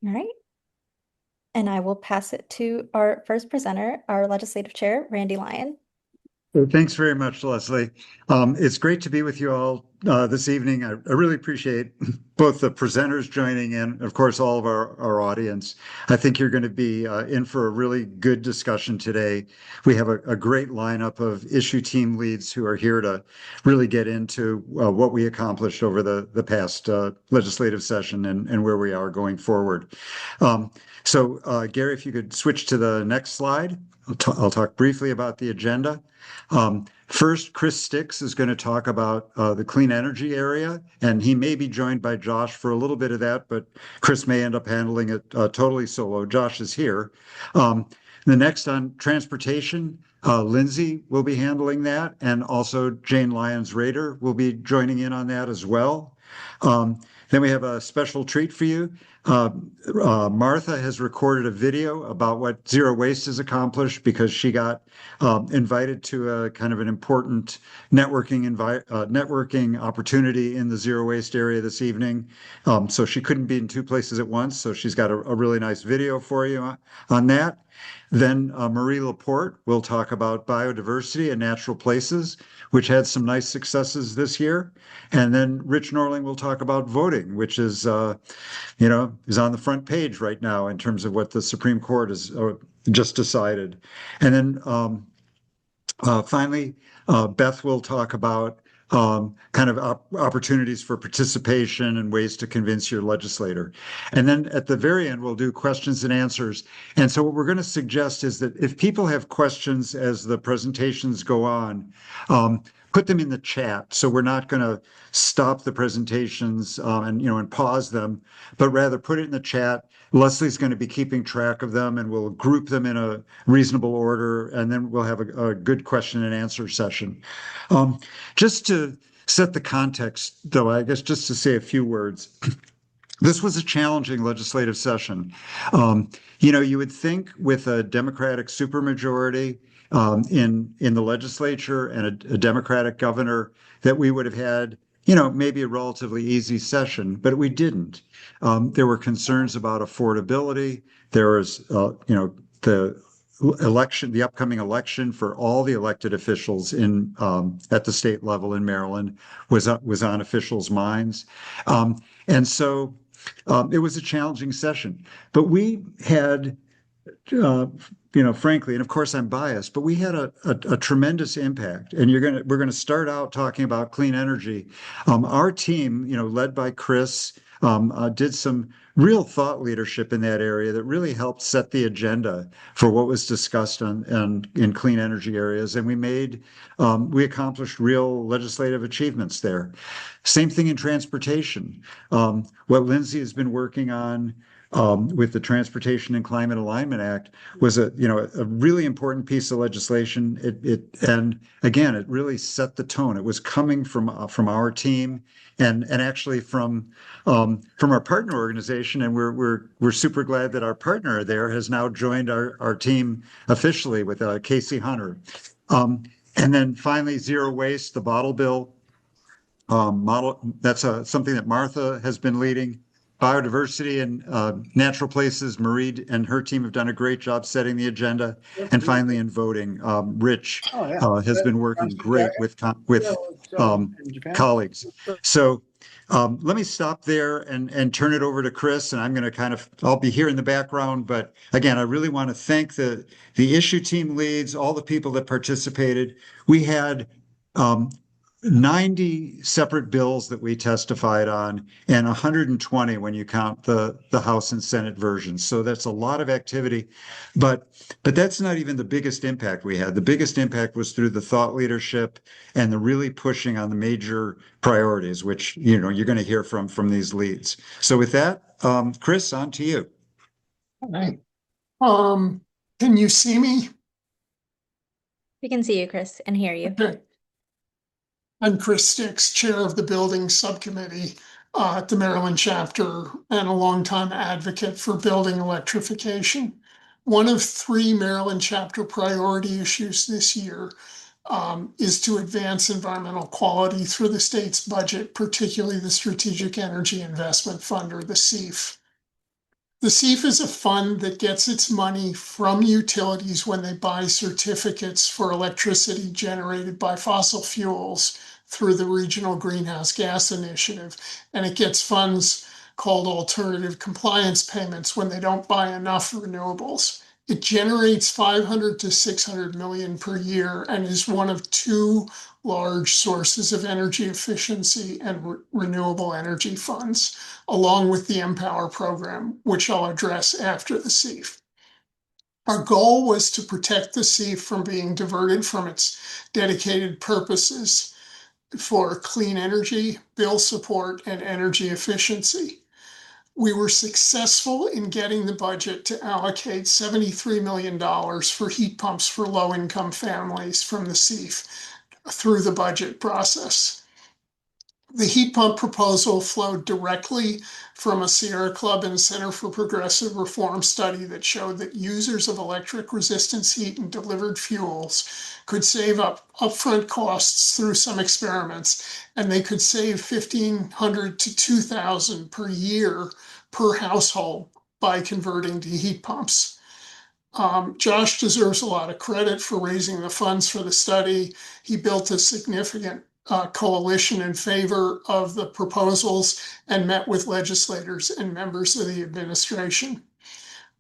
All right. And I will pass it to our first presenter, our legislative chair, Randy Lyon. Well, thanks very much, Leslie. It's great to be with you all this evening. I really appreciate both the presenters joining in, of course, all of our audience. I think you're going to be in for a really good discussion today. We have a great lineup of issue team leads who are here to really get into what we accomplished over the past legislative session and where we are going forward. Gary, if you could switch to the next slide. I'll talk briefly about the agenda. First, Chris Sticks is going to talk about the clean energy area, and he may be joined by Josh for a little bit of that, but Chris may end up handling it totally solo. Josh is here. The next on transportation, Lindsay will be handling that, and also Jane Lyons-Rader will be joining in on that as well. Then we have a special treat for you. Martha has recorded a video about what zero waste has accomplished because she got invited to a kind of an important networking opportunity in the zero waste area this evening. So she couldn't be in two places at once. So she's got a really nice video for you on that. Then Marie Laporte will talk about biodiversity and natural places, which had some nice successes this year. And then Rich Norling will talk about voting, which is on the front page right now in terms of what the Supreme Court has just decided. And then finally, Beth will talk about kind of opportunities for participation and ways to convince your legislator. And then at the very end, we'll do questions and answers. And so what we're going to suggest is that if people have questions as the presentations go on, put them in the chat. So we're not going to stop the presentations and pause them, but rather put it in the chat. Leslie's going to be keeping track of them, and we'll group them in a reasonable order, and then we'll have a good question and answer session. Just to set the context, though, I guess just to say a few words. This was a challenging legislative session. You would think with a Democratic supermajority in the legislature and a Democratic governor that we would have had, maybe a relatively easy session, but we didn't. There were concerns about affordability. There was, the upcoming election for all the elected officials at the state level in Maryland was on officials' minds. And so it was a challenging session, but we had, frankly, and of course I'm biased, but we had a tremendous impact. And we're going to start out talking about clean energy. Our team, led by Chris, did some real thought leadership in that area that really helped set the agenda for what was discussed in clean energy areas. And we accomplished real legislative achievements there. Same thing in transportation. What Lindsay has been working on with the Transportation and Climate Alignment Act was a really important piece of legislation. And again, it really set the tone. It was coming from our team and actually from our partner organization, and we're super glad that our partner there has now joined our team officially with Casey Hunter. And then finally, zero waste, the bottle bill model. That's something that Martha has been leading. Biodiversity and natural places, Marie and her team have done a great job setting the agenda. And finally, in voting, Rich has been working great with colleagues. So let me stop there and turn it over to Chris. And I'm going to I'll be here in the background. But again, I really want to thank the issue team leads, all the people that participated. We had 90 separate bills that we testified on, and 120 when you count the House and Senate versions. So that's a lot of activity, but that's not even the biggest impact we had. The biggest impact was through the thought leadership and the really pushing on the major priorities, which you're going to hear from these leads. So with that, Chris, on to you. All right. Can you see me? We can see you, Chris, and hear you. Okay. I'm Chris Sticks, chair of the building subcommittee at the Maryland chapter and a longtime advocate for building electrification. One of 3 Maryland chapter priority issues this year is to advance environmental quality through the state's budget, particularly the Strategic Energy Investment Fund, or the SEIF. The SEIF is a fund that gets its money from utilities when they buy certificates for electricity generated by fossil fuels through the Regional Greenhouse Gas Initiative. And it gets funds called alternative compliance payments when they don't buy enough renewables. It generates 500 to 600 million per year and is one of two large sources of energy efficiency and renewable energy funds, along with the Empower program, which I'll address after the SEIF. Our goal was to protect the SEIF from being diverted from its dedicated purposes for clean energy, bill support, and energy efficiency. We were successful in getting the budget to allocate $73 million for heat pumps for low-income families from the SEIF through the budget process. The heat pump proposal flowed directly from a Sierra Club and Center for Progressive Reform study that showed that users of electric resistance heat and delivered fuels could save upfront costs through some experiments, and they could save $1,500 to $2,000 per year per household by converting to heat pumps. Josh deserves a lot of credit for raising the funds for the study. He built a significant coalition in favor of the proposals and met with legislators and members of the administration.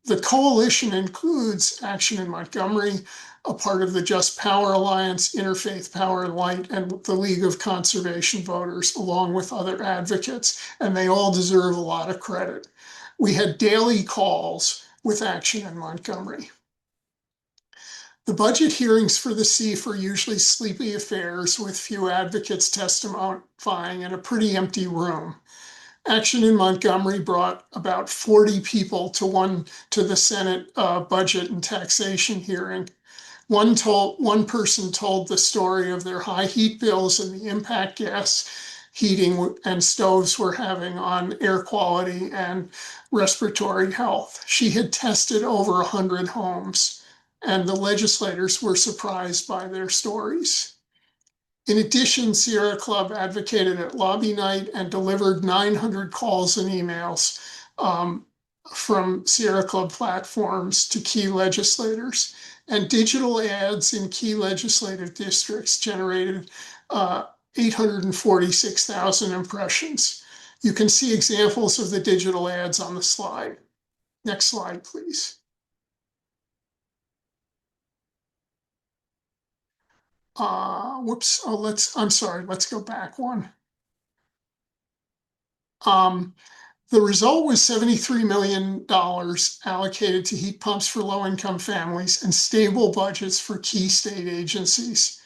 The coalition includes Action in Montgomery, a part of the Just Power Alliance, Interfaith Power and Light, and the League of Conservation Voters, along with other advocates, and they all deserve a lot of credit. We had daily calls with Action in Montgomery. The budget hearings for the SEIF are usually sleepy affairs with few advocates testifying in a pretty empty room. Action in Montgomery brought about 40 people to the Senate budget and taxation hearing. One person told the story of their high heat bills and the impact gas heating and stoves were having on air quality and respiratory health. She had tested over 100 homes, and the legislators were surprised by their stories. In addition, Sierra Club advocated at lobby night and delivered 900 calls and emails from Sierra Club platforms to key legislators. And digital ads in key legislative districts generated 846,000 impressions. You can see examples of the digital ads on the slide. Next slide, please. Whoops, I'm sorry, let's go back one. The result was $73 million allocated to heat pumps for low-income families and stable budgets for key state agencies,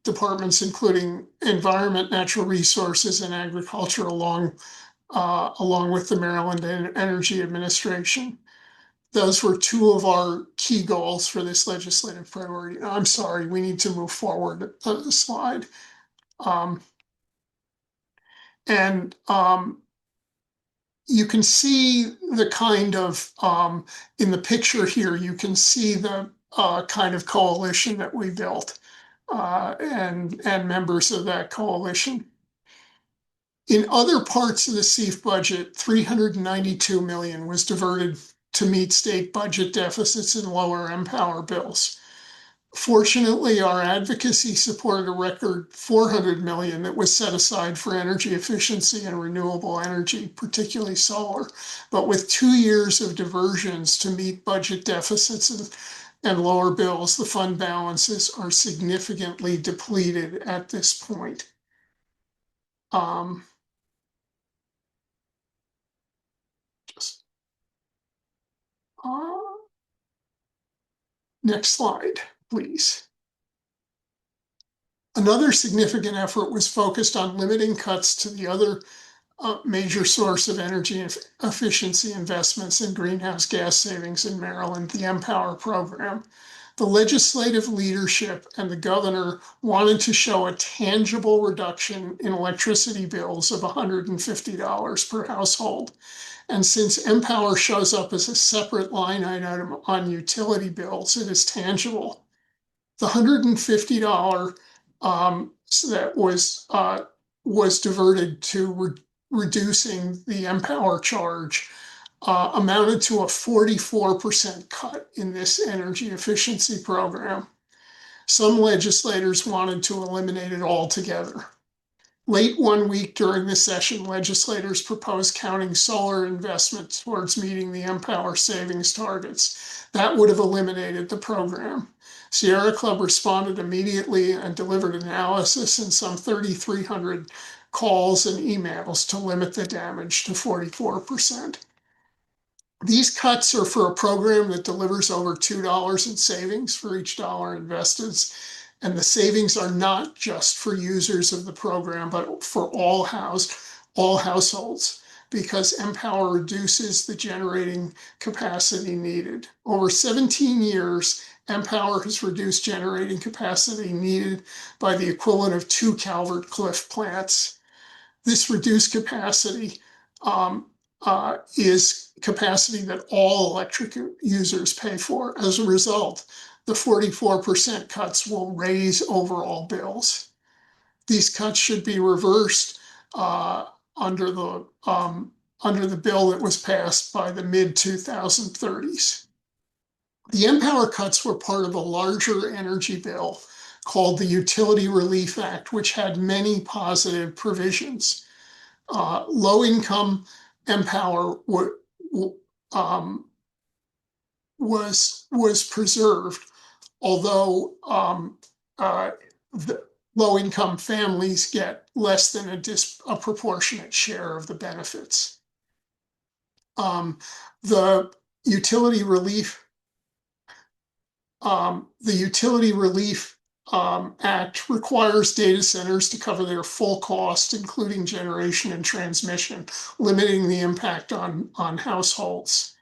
departments including Environment, Natural Resources, and Agriculture, along with the Maryland Energy Administration. Those were two of our key goals for this legislative priority. I'm sorry, we need to move forward the slide. You can see the kind of, in the picture here, you can see the kind of coalition that we built and members of that coalition. In other parts of the SEIF budget, $392 million was diverted to meet state budget deficits and lower Empower bills. Fortunately, our advocacy supported a record $400 million that was set aside for energy efficiency and renewable energy, particularly solar. But with 2 years of diversions to meet budget deficits and lower bills, the fund balances are significantly depleted at this point. Next slide, please. Another significant effort was focused on limiting cuts to the other major source of energy efficiency investments in greenhouse gas savings in Maryland, the Empower program. The legislative leadership and the governor wanted to show a tangible reduction in electricity bills of $150 per household. And since Empower shows up as a separate line item on utility bills, it is tangible. The $150 that was diverted to reducing the Empower charge amounted to a 44% cut in this energy efficiency program. Some legislators wanted to eliminate it altogether. Late one week during the session, legislators proposed counting solar investment towards meeting the Empower savings targets. That would have eliminated the program. Sierra Club responded immediately and delivered analysis and some 3,300 calls and emails to limit the damage to 44%. These cuts are for a program that delivers over $2 in savings for each dollar invested. And the savings are not just for users of the program, but for all households, because Empower reduces the generating capacity needed. Over 17 years, Empower has reduced generating capacity needed by the equivalent of 2 Calvert Cliff plants. This reduced capacity is capacity that all electric users pay for. As a result, the 44% cuts will raise overall bills. These cuts should be reversed under the bill that was passed by the mid-2030s. The Empower cuts were part of a larger energy bill called the Utility Relief Act, which had many positive provisions. Low-income Empower was preserved, although the low-income families get less than a proportionate share of the benefits. The Utility Relief Act requires data centers to cover their full cost, including generation and transmission, limiting the impact on households.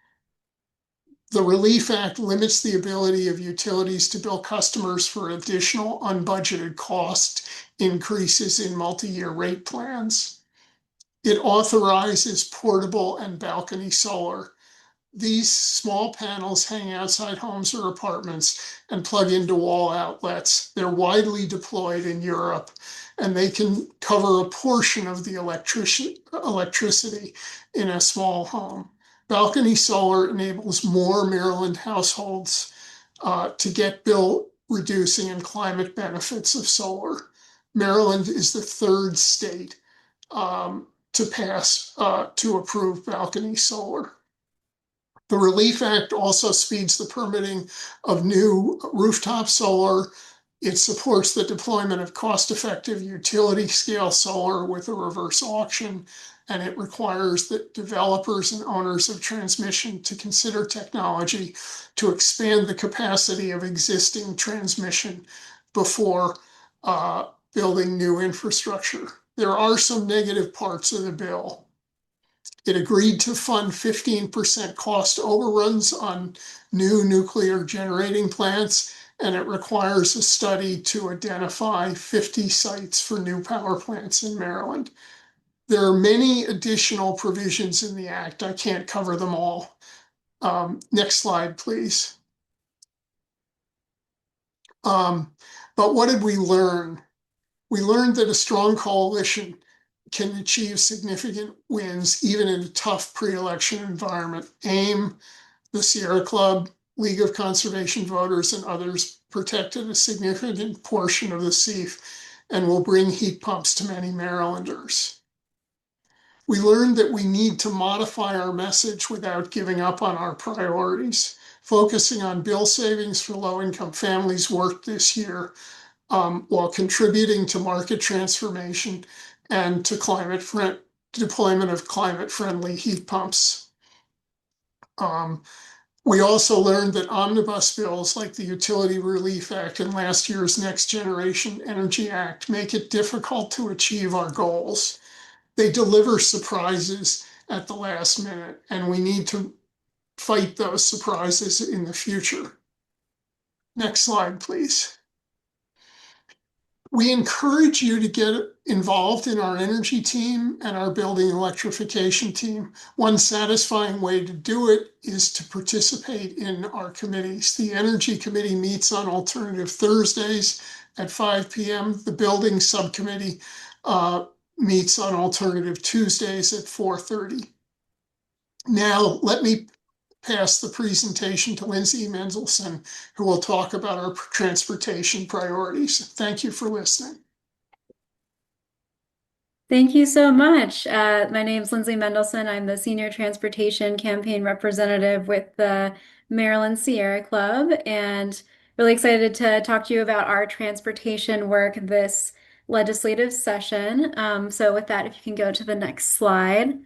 The Relief Act limits the ability of utilities to bill customers for additional unbudgeted cost increases in multi-year rate plans. It authorizes portable and balcony solar. These small panels hang outside homes or apartments and plug into wall outlets. They're widely deployed in Europe, and they can cover a portion of the electricity in a small home. Balcony solar enables more Maryland households to get bill reducing and climate benefits of solar. Maryland is the third state to approve balcony solar. The Relief Act also speeds the permitting of new rooftop solar. It supports the deployment of cost-effective utility-scale solar with a reverse auction, and it requires that developers and owners of transmission to consider technology to expand the capacity of existing transmission before building new infrastructure. There are some negative parts of the bill. It agreed to fund 15% cost overruns on new nuclear generating plants, and it requires a study to identify 50 sites for new power plants in Maryland. There are many additional provisions in the Act. I can't cover them all. Next slide, please. But what did we learn? We learned that a strong coalition can achieve significant wins even in a tough pre-election environment. AIM, the Sierra Club, League of Conservation Voters, and others protected a significant portion of the SEIF and will bring heat pumps to many Marylanders. We learned that we need to modify our message without giving up on our priorities. Focusing on bill savings for low-income families worked this year, while contributing to market transformation and to deployment of climate-friendly heat pumps. We also learned that omnibus bills like the Utility Relief Act and last year's Next Generation Energy Act make it difficult to achieve our goals. They deliver surprises at the last minute, and we need to fight those surprises in the future. Next slide, please. We encourage you to get involved in our energy team and our building electrification team. One satisfying way to do it is to participate in our committees. The Energy Committee meets on alternative Thursdays at 5 p.m. The Building Subcommittee meets on alternative Tuesdays at 4:30. Now, let me pass the presentation to Lindsay Mendelson, who will talk about our transportation priorities. Thank you for listening. Thank you so much. My name is Lindsay Mendelson. I'm the Senior Transportation Campaign Representative with the Maryland Sierra Club, and really excited to talk to you about our transportation work this legislative session. So with that, if you can go to the next slide.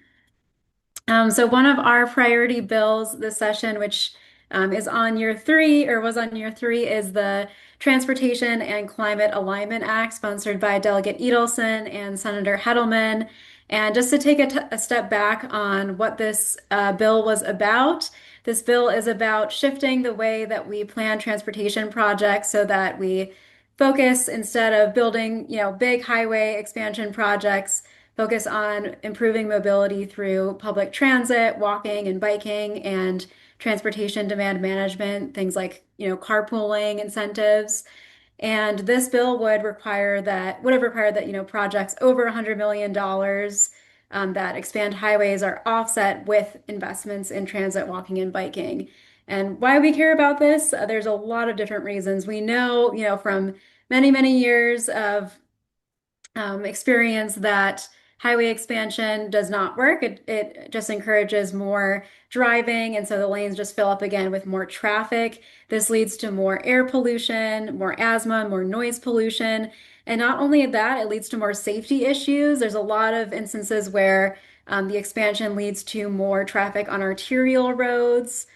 So one of our priority bills this session, which is on year three or was on year three, is the Transportation and Climate Alignment Act, sponsored by Delegate Edelson and Senator Hedelman. And just to take a step back on what this bill was about, this bill is about shifting the way that we plan transportation projects so that we focus instead of building, big highway expansion projects focus on improving mobility through public transit, walking and biking, and transportation demand management, things like, carpooling incentives. And this bill would have required that, projects over $100 million that expand highways are offset with investments in transit, walking, and biking. And why we care about this, there's a lot of different reasons. We know, from many, many years of experience that highway expansion does not work. It just encourages more driving, and so the lanes just fill up again with more traffic. This leads to more air pollution, more asthma, more noise pollution. And not only that, it leads to more safety issues. There's a lot of instances where the expansion leads to more traffic on arterial roads,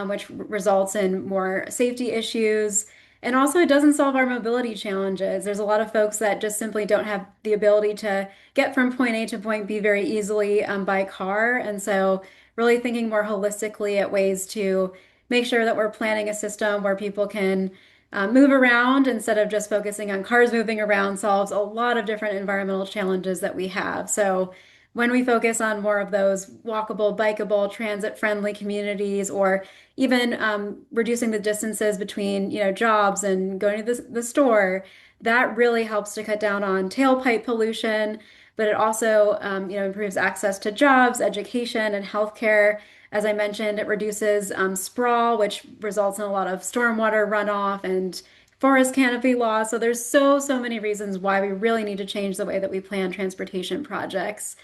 which results in more safety issues. And also, it doesn't solve our mobility challenges. There's a lot of folks that just simply don't have the ability to get from point A to point B very easily by car. And so, really thinking more holistically at ways to make sure that we're planning a system where people can move around instead of just focusing on cars moving around solves a lot of different environmental challenges that we have. So, when we focus on more of those walkable, bikeable, transit-friendly communities, or even reducing the distances between, jobs and going to the store, that really helps to cut down on tailpipe pollution. But it also, improves access to jobs, education, and healthcare. As I mentioned, it reduces sprawl, which results in a lot of stormwater runoff and forest canopy loss. So there's so many reasons why we really need to change the way that we plan transportation projects.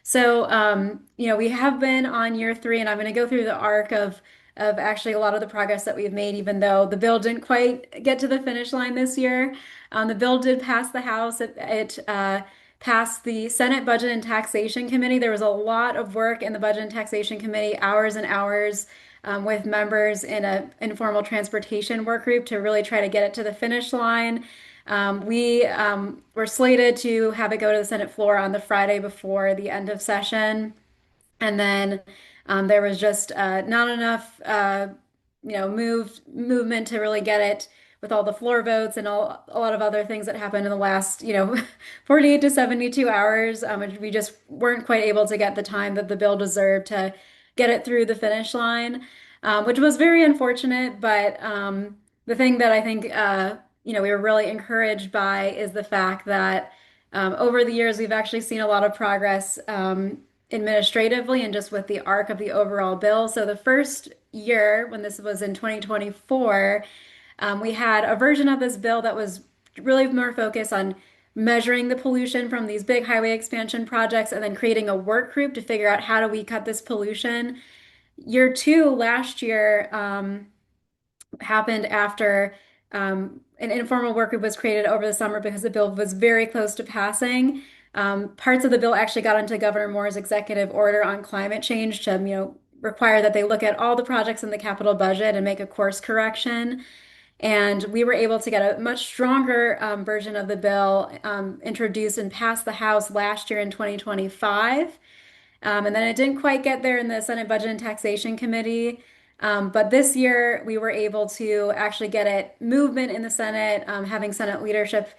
So, we have been on year three, and I'm going to go through the arc of actually a lot of the progress that we've made, even though the bill didn't quite get to the finish line this year. The bill did pass the House. It passed the Senate Budget and Taxation Committee. There was a lot of work in the Budget and Taxation Committee, hours and hours, with members in an informal transportation work group to really try to get it to the finish line. We were slated to have it go to the Senate floor on the Friday before the end of session. And then there was just not enough, movement to really get it with all the floor votes and a lot of other things that happened in the last, 48 to 72 hours. We just weren't quite able to get the time that the bill deserved to get it through the finish line, which was very unfortunate. But the thing that I think, we were really encouraged by is the fact that over the years, we've actually seen a lot of progress administratively and just with the arc of the overall bill. So the first year, when this was in 2024, we had a version of this bill that was really more focused on measuring the pollution from these big highway expansion projects and then creating a work group to figure out how do we cut this pollution. Year two, last year, happened after an informal work group was created over the summer because the bill was very close to passing. Parts of the bill actually got into Governor Moore's executive order on climate change to, require that they look at all the projects in the capital budget and make a course correction. And we were able to get a much stronger version of the bill introduced and passed the House last year in 2025. And then it didn't quite get there in the Senate Budget and Taxation Committee. But this year we were able to actually get it movement in the Senate, having Senate leadership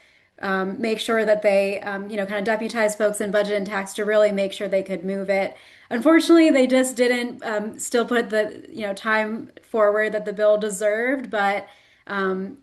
make sure that they, kind of deputize folks in budget and tax to really make sure they could move it. Unfortunately, they just didn't still put the, time forward that the bill deserved. But I'm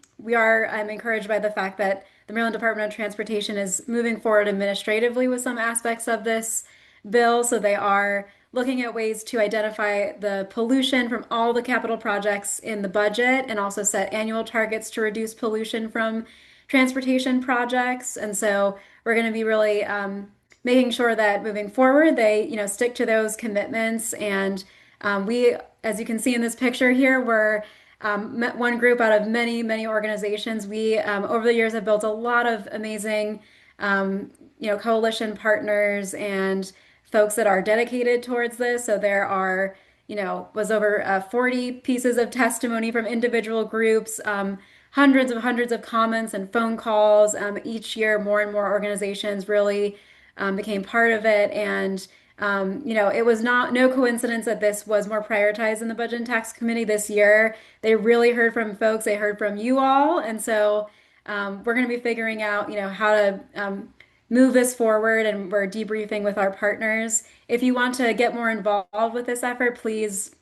encouraged by the fact that the Maryland Department of Transportation is moving forward administratively with some aspects of this bill. So they are looking at ways to identify the pollution from all the capital projects in the budget and also set annual targets to reduce pollution from transportation projects. And so we're going to be really making sure that moving forward, they, stick to those commitments. And we, as you can see in this picture here, we're one group out of many, many organizations. We, over the years, have built a lot of amazing, coalition partners and folks that are dedicated towards this. So there are, was over 40 pieces of testimony from individual groups, hundreds of comments and phone calls. Each year, more and more organizations really became part of it. And it was no coincidence that this was more prioritized in the Budget and Tax Committee this year. They really heard from folks. They heard from you all, and so we're going to be figuring out, how to move this forward, and we're debriefing with our partners. If you want to get more involved with this effort, please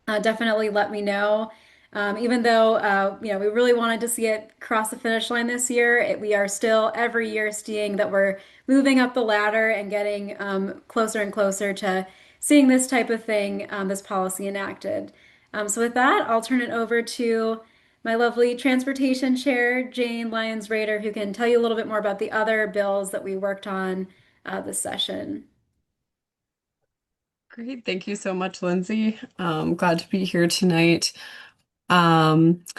definitely let me know. Even though we really wanted to see it cross the finish line this year, we are still every year seeing that we're moving up the ladder and getting closer and closer to seeing this type of thing, this policy enacted. So with that, I'll turn it over to my lovely transportation chair, Jane Lyons-Rader, who can tell you a little bit more about the other bills that we worked on this session. Great. Thank you so much, Lindsay. Glad to be here tonight.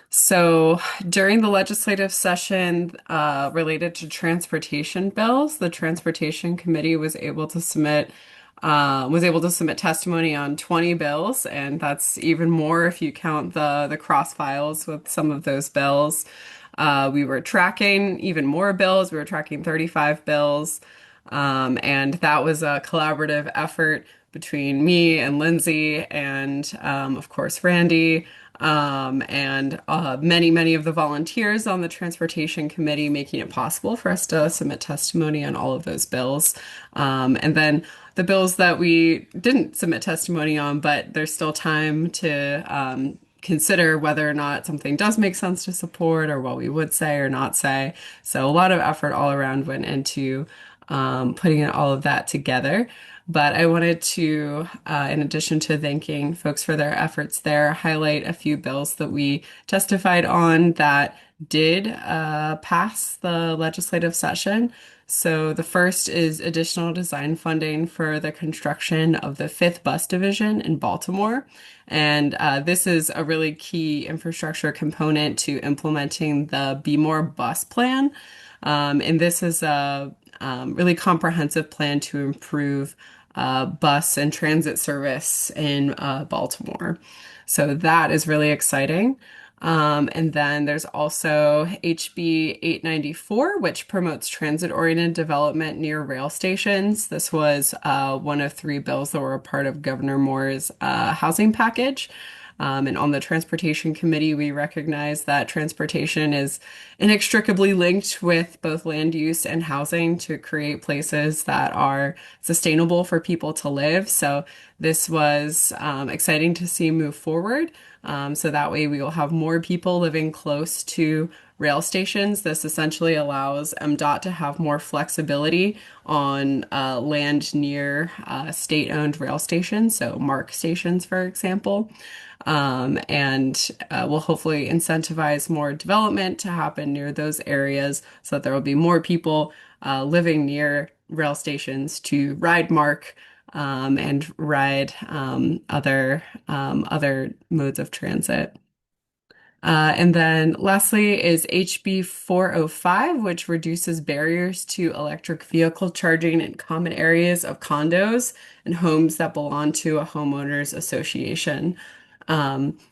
So during the legislative session related to transportation bills, the Transportation Committee was able to submit testimony on 20 bills, and that's even more if you count the cross files with some of those bills. We were tracking even more bills. We were tracking 35 bills. And that was a collaborative effort between me and Lindsay and, of course, Randy, and many of the volunteers on the Transportation Committee, making it possible for us to submit testimony on all of those bills. And then the bills that we didn't submit testimony on, but there's still time to consider whether or not something does make sense to support or what we would say or not say. So a lot of effort all around went into putting all of that together. But I wanted to, in addition to thanking folks for their efforts there, highlight a few bills that we testified on that did pass the legislative session. So the first is additional design funding for the construction of the 5th Bus Division in Baltimore. And this is a really key infrastructure component to implementing the Be More Bus Plan. And this is a really comprehensive plan to improve bus and transit service in Baltimore. So that is really exciting. And then there's also HB 894, which promotes transit-oriented development near rail stations. This was one of 3 bills that were a part of Governor Moore's housing package. And on the Transportation Committee, we recognize that transportation is inextricably linked with both land use and housing to create places that are sustainable for people to live. So this was exciting to see move forward. So that way we will have more people living close to rail stations. This essentially allows MDOT to have more flexibility on land near state-owned rail stations, so MARC stations, for example. And will hopefully incentivize more development to happen near those areas so that there will be more people living near rail stations to ride MARC and ride other modes of transit. And then lastly is HB 405, which reduces barriers to electric vehicle charging in common areas of condos and homes that belong to a homeowners association.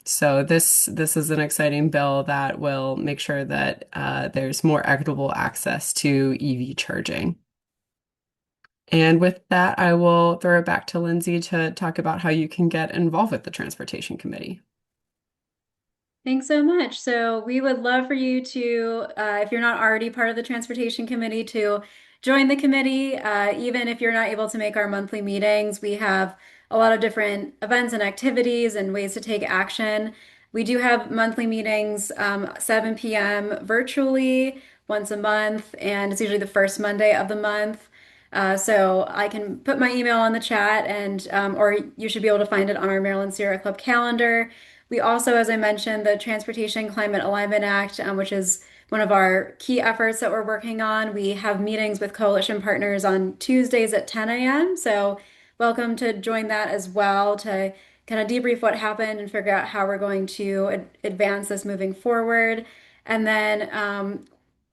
So this is an exciting bill that will make sure that there's more equitable access to EV charging. And with that, I will throw it back to Lindsay to talk about how you can get involved with the Transportation Committee. Thanks so much. So we would love for you to, if you're not already part of the Transportation Committee, to join the committee. Even if you're not able to make our monthly meetings, we have a lot of different events and activities and ways to take action. We do have monthly meetings, 7 p.m. virtually once a month, and it's usually the first Monday of the month. So I can put my email on the chat and or you should be able to find it on our Maryland Sierra Club calendar. We also, as I mentioned, the Transportation Climate Alignment Act, which is one of our key efforts that we're working on. We have meetings with coalition partners on Tuesdays at 10 a.m. So welcome to join that as well to kind of debrief what happened and figure out how we're going to advance this moving forward. And then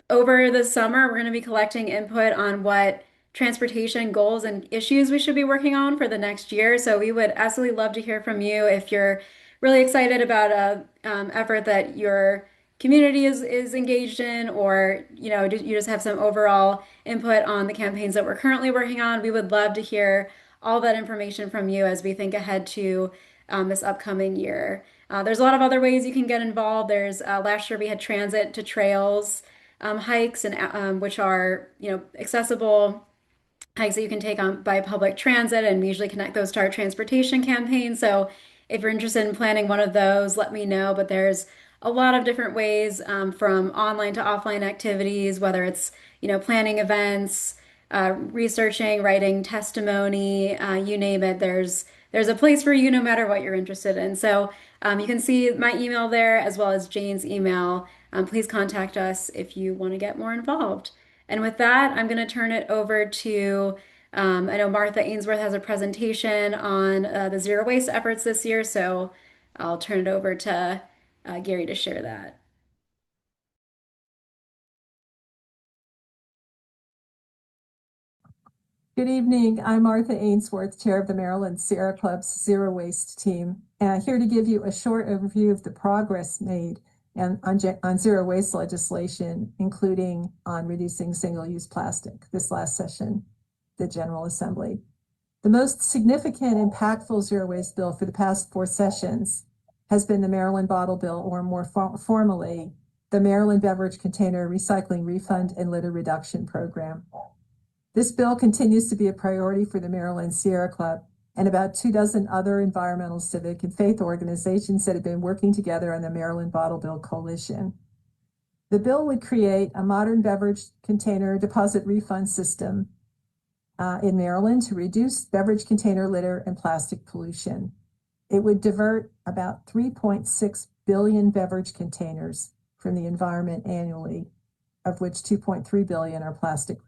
over the summer, we're going to be collecting input on what transportation goals and issues we should be working on for the next year. So we would absolutely love to hear from you if you're really excited about a effort that your community is engaged in, or you just have some overall input on the campaigns that we're currently working on. We would love to hear all that information from you as we think ahead to this upcoming year. There's a lot of other ways you can get involved. There's last year we had transit to trails hikes, and which are accessible hikes that you can take on by public transit, and we usually connect those to our transportation campaign. So if you're interested in planning one of those, let me know. But there's a lot of different ways, from online to offline activities, whether it's planning events, researching, writing testimony, you name it. There's a place for you no matter what you're interested in. So you can see my email there as well as Jane's email. Please contact us if you want to get more involved. And with that, I'm going to turn it over to, I know Martha Ainsworth has a presentation on the zero waste efforts this year, so I'll turn it over to Gary to share that. Good evening. I'm Martha Ainsworth, Chair of the Maryland Sierra Club's Zero Waste team, here to give you a short overview of the progress made on zero waste legislation, including on reducing single-use plastic this last session, the General Assembly. The most significant, impactful zero waste bill for the past 4 sessions has been the Maryland Bottle Bill, or more formally, the Maryland Beverage Container Recycling Refund and Litter Reduction Program. This bill continues to be a priority for the Maryland Sierra Club and about 24 other environmental, civic, and faith organizations that have been working together on the Maryland Bottle Bill Coalition. The bill would create a modern beverage container deposit refund system in Maryland to reduce beverage container litter and plastic pollution. It would divert about 3.6 billion beverage containers from the environment annually, of which 2.3 billion are plastic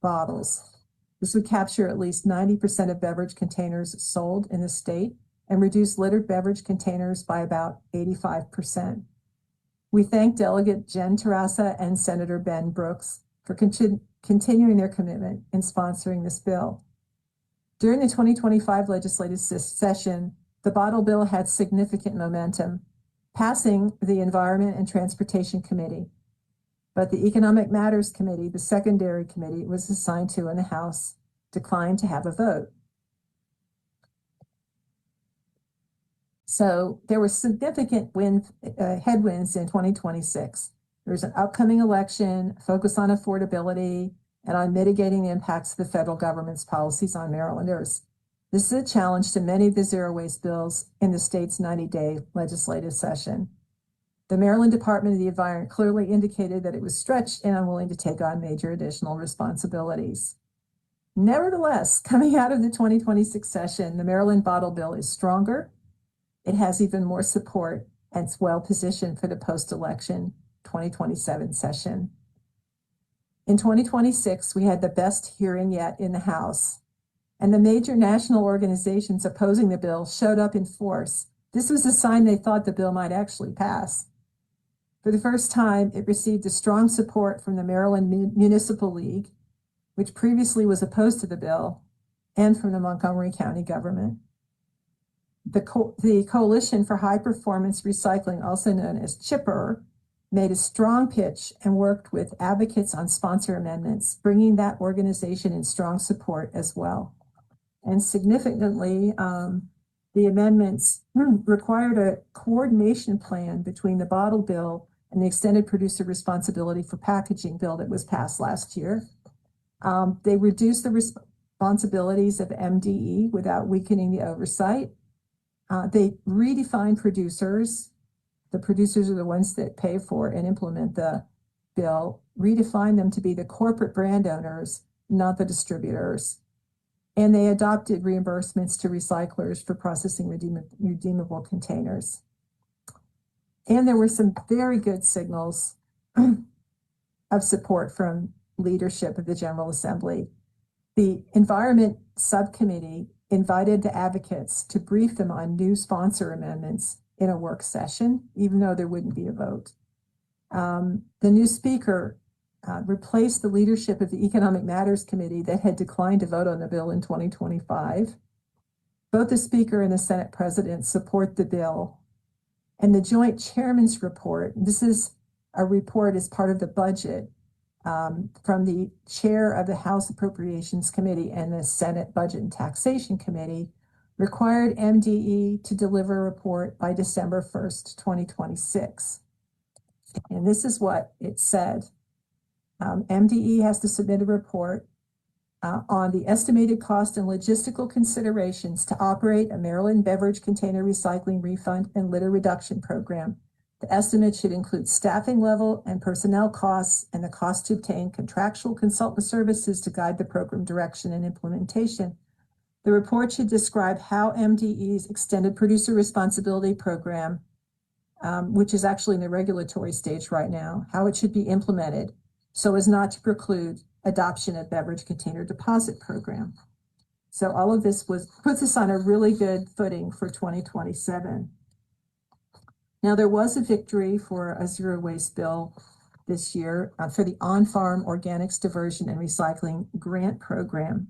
bottles. This would capture at least 90% of beverage containers sold in the state and reduce littered beverage containers by about 85%. We thank Delegate Jen Terrassa and Senator Ben Brooks for continuing their commitment in sponsoring this bill. During the 2025 legislative session, the bottle bill had significant momentum, passing the Environment and Transportation Committee. But the Economic Matters Committee, the secondary committee it was assigned to in the House, declined to have a vote. So there were significant headwinds in 2026. There's an upcoming election, focus on affordability, and on mitigating the impacts of the federal government's policies on Marylanders. This is a challenge to many of the zero waste bills in the state's 90-day legislative session. The Maryland Department of the Environment clearly indicated that it was stretched and unwilling to take on major additional responsibilities. Nevertheless, coming out of the 2026 session, the Maryland Bottle Bill is stronger. It has even more support and it's well positioned for the post-election 2027 session. In 2026, we had the best hearing yet in the House, and the major national organizations opposing the bill showed up in force. This was a sign they thought the bill might actually pass. For the first time, it received a strong support from the Maryland Municipal League, which previously was opposed to the bill, and from the Montgomery County government. The Coalition for High Performance Recycling, also known as CHIPPER, made a strong pitch and worked with advocates on sponsor amendments, bringing that organization in strong support as well. And significantly, the amendments required a coordination plan between the bottle bill and the extended producer responsibility for packaging bill that was passed last year. They reduced the responsibilities of MDE without weakening the oversight. They redefined producers. The producers are the ones that pay for and implement the bill, redefined them to be the corporate brand owners not the distributors. And they adopted reimbursements to recyclers for processing redeemable containers. And there were some very good signals of support from leadership of the General Assembly. The Environment Subcommittee invited the advocates to brief them on new sponsor amendments in a work session, even though there wouldn't be a vote. The new speaker replaced the leadership of the Economic Matters Committee that had declined to vote on the bill in 2025. Both the Speaker and the Senate President support the bill. And the Joint Chairman's report, this is a report as part of the budget from the chair of the House Appropriations Committee and the Senate Budget and Taxation Committee, required MDE to deliver a report by December 1st, 2026. And this is what it said. MDE has to submit a report on the estimated cost and logistical considerations to operate a Maryland beverage container recycling refund and litter reduction program. The estimate should include staffing level and personnel costs and the cost to obtain contractual consultant services to guide the program direction and implementation. The report should describe how MDE's extended producer responsibility program, which is actually in the regulatory stage right now, how it should be implemented so as not to preclude adoption of beverage container deposit program. So all of this puts us on a really good footing for 2027. Now, there was a victory for a zero waste bill this year for the on-farm organics diversion and recycling grant program.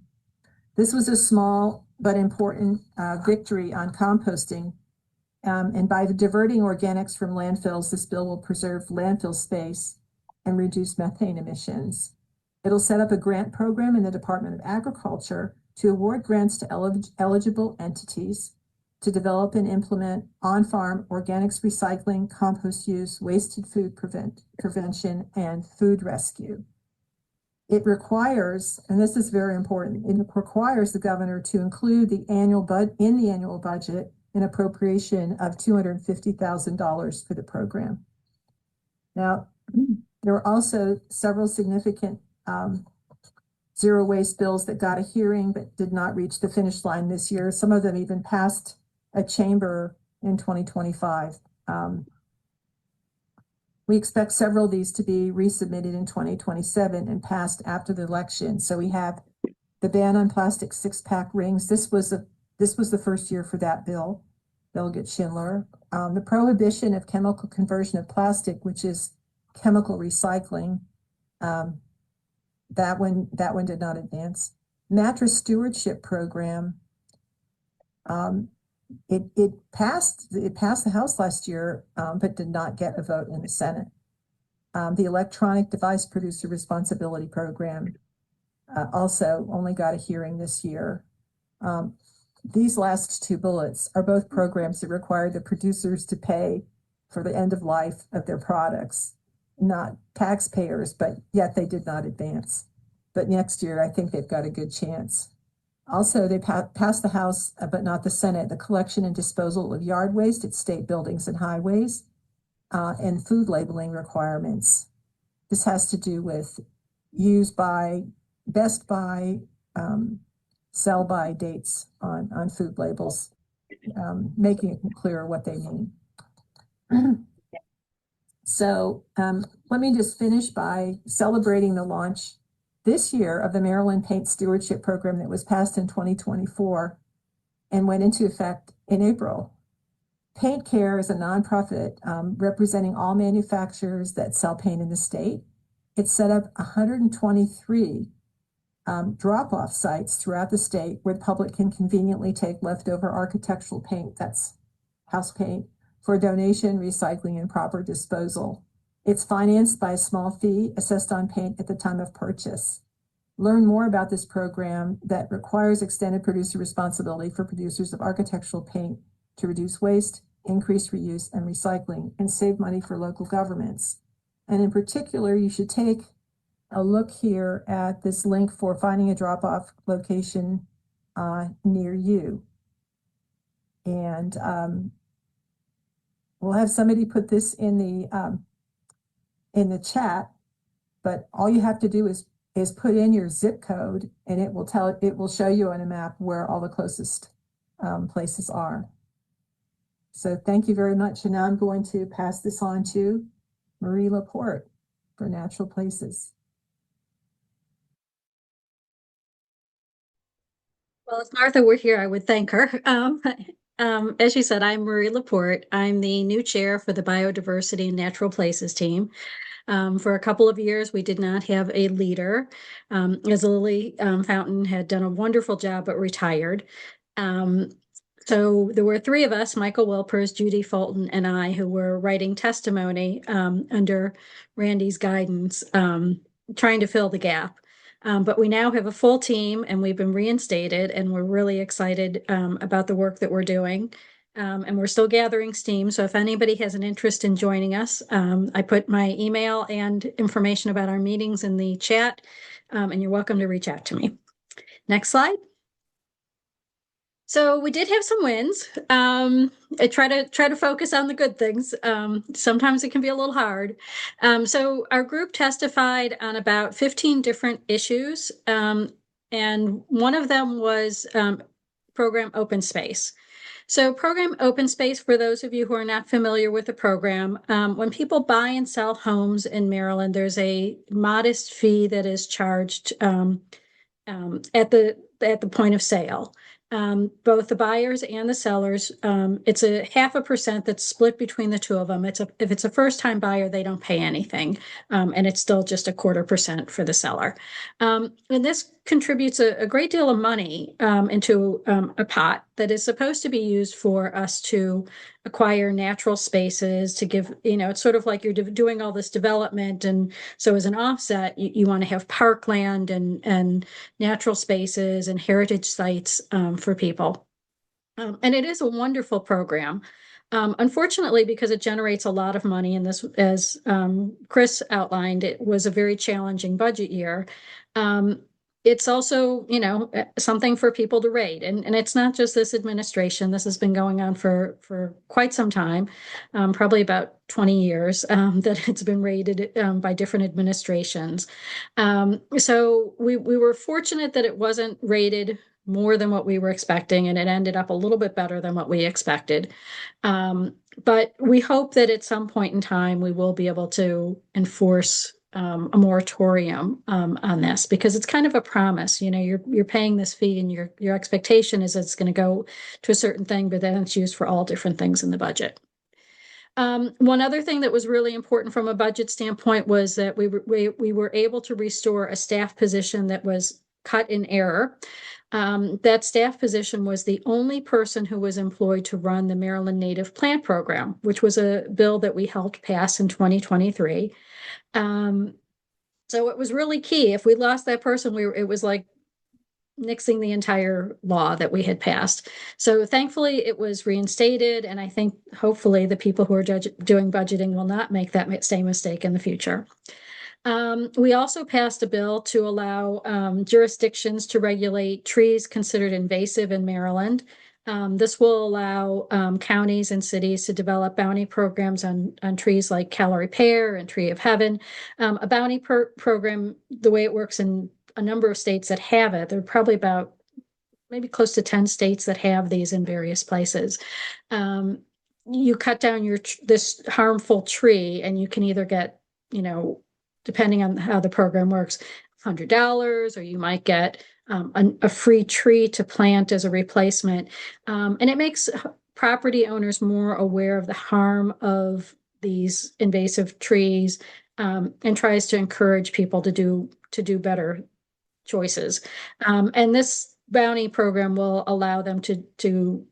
This was a small but important victory on composting. And by diverting organics from landfills, this bill will preserve landfill space and reduce methane emissions. It'll set up a grant program in the Department of Agriculture to award grants to eligible entities to develop and implement on-farm organics recycling, compost use, wasted food prevention, and food rescue. It requires, and this is very important, it requires the governor to include the annual budget an appropriation of $250,000 for the program. Now, there were also several significant zero waste bills that got a hearing but did not reach the finish line this year. Some of them even passed a chamber in 2025. We expect several of these to be resubmitted in 2027 and passed after the election. So we have the ban on plastic six-pack rings. This was the first year for that bill, Delegate Schindler. The prohibition of chemical conversion of plastic, which is chemical recycling. That one did not advance. Mattress stewardship program. It passed the House last year, but did not get a vote in the Senate. The electronic device producer responsibility program also only got a hearing this year. These last two bullets are both programs that require the producers to pay for the end of life of their products, not taxpayers, but yet they did not advance. But next year, I think they've got a good chance. Also, they passed the House, but not the Senate, the collection and disposal of yard waste at state buildings and highways, and food labeling requirements. This has to do with use by, best by, sell by dates on food labels, making it clear what they mean. So let me just finish by celebrating the launch this year of the Maryland Paint Stewardship Program that was passed in 2024 and went into effect in April. Paint Care is a nonprofit representing all manufacturers that sell paint in the state. It set up 123 drop-off sites throughout the state where the public can conveniently take leftover architectural paint, that's house paint, for donation, recycling, and proper disposal. It's financed by a small fee assessed on paint at the time of purchase. Learn more about this program that requires extended producer responsibility for producers of architectural paint to reduce waste, increase reuse and recycling, and save money for local governments. And in particular, you should take a look here at this link for finding a drop-off location near you. And we'll have somebody put this in the chat, but all you have to do is is put in your zip code, and it will show you on a map where all the closest places are. So thank you very much. And now I'm going to pass this on to Marie Laporte for Natural Places. Well, if Martha were here, I would thank her. As you said, I'm Marie Laporte. I'm the new chair for the Biodiversity and Natural Places team. For a couple of years, we did not have a leader, as Lily Fountain had done a wonderful job but retired. So there were three of us, Michael Wilpers, Judy Fulton, and I, who were writing testimony under Randy's guidance, trying to fill the gap. But we now have a full team and we've been reinstated, and we're really excited about the work that we're doing. And we're still gathering steam. So if anybody has an interest in joining us, I put my email and information about our meetings in the chat, and you're welcome to reach out to me. Next slide. So we did have some wins. I try to focus on the good things. Sometimes it can be a little hard. So our group testified on about 15 different issues, and one of them was program Open Space. So program Open Space, for those of you who are not familiar with the program, when people buy and sell homes in Maryland, there's a modest fee that is charged at the point of sale. Both the buyers and the sellers, it's a 0.5% that's split between the two of them. If it's a first-time buyer, they don't pay anything, and it's still just a 0.25% for the seller. And this contributes a great deal of money into a pot that is supposed to be used for us to acquire natural spaces, to give, it's sort of like you're doing all this development, and so as an offset, you want to have parkland and natural spaces and heritage sites for people. And it is a wonderful program. Unfortunately, because it generates a lot of money, and this, as Chris outlined, it was a very challenging budget year. It's also, something for people to rate. And it's not just this administration. This has been going on for quite some time, probably about 20 years, that it's been rated by different administrations. So we were fortunate that it wasn't rated more than what we were expecting, and it ended up a little bit better than what we expected. But we hope that at some point in time, we will be able to enforce a moratorium on this, because it's kind of a promise. You're paying this fee, and your expectation is it's going to go to a certain thing, but then it's used for all different things in the budget. One other thing that was really important from a budget standpoint was that we were able to restore a staff position that was cut in error. That staff position was the only person who was employed to run the Maryland Native Plant Program, which was a bill that we helped pass in 2023. So it was really key. If we lost that person, it was like nixing the entire law that we had passed. So thankfully it was reinstated, and I think hopefully the people who are doing budgeting will not make that same mistake in the future. We also passed a bill to allow jurisdictions to regulate trees considered invasive in Maryland. This will allow counties and cities to develop bounty programs on trees like calorie pear and tree of heaven. A bounty program, the way it works in a number of states that have it, there are probably about maybe close to 10 states that have these in various places. You cut down this harmful tree, and you can either get, depending on how the program works, $100, or you might get a free tree to plant as a replacement. And it makes property owners more aware of the harm of these invasive trees, and tries to encourage people to do better choices. And this bounty program will allow them to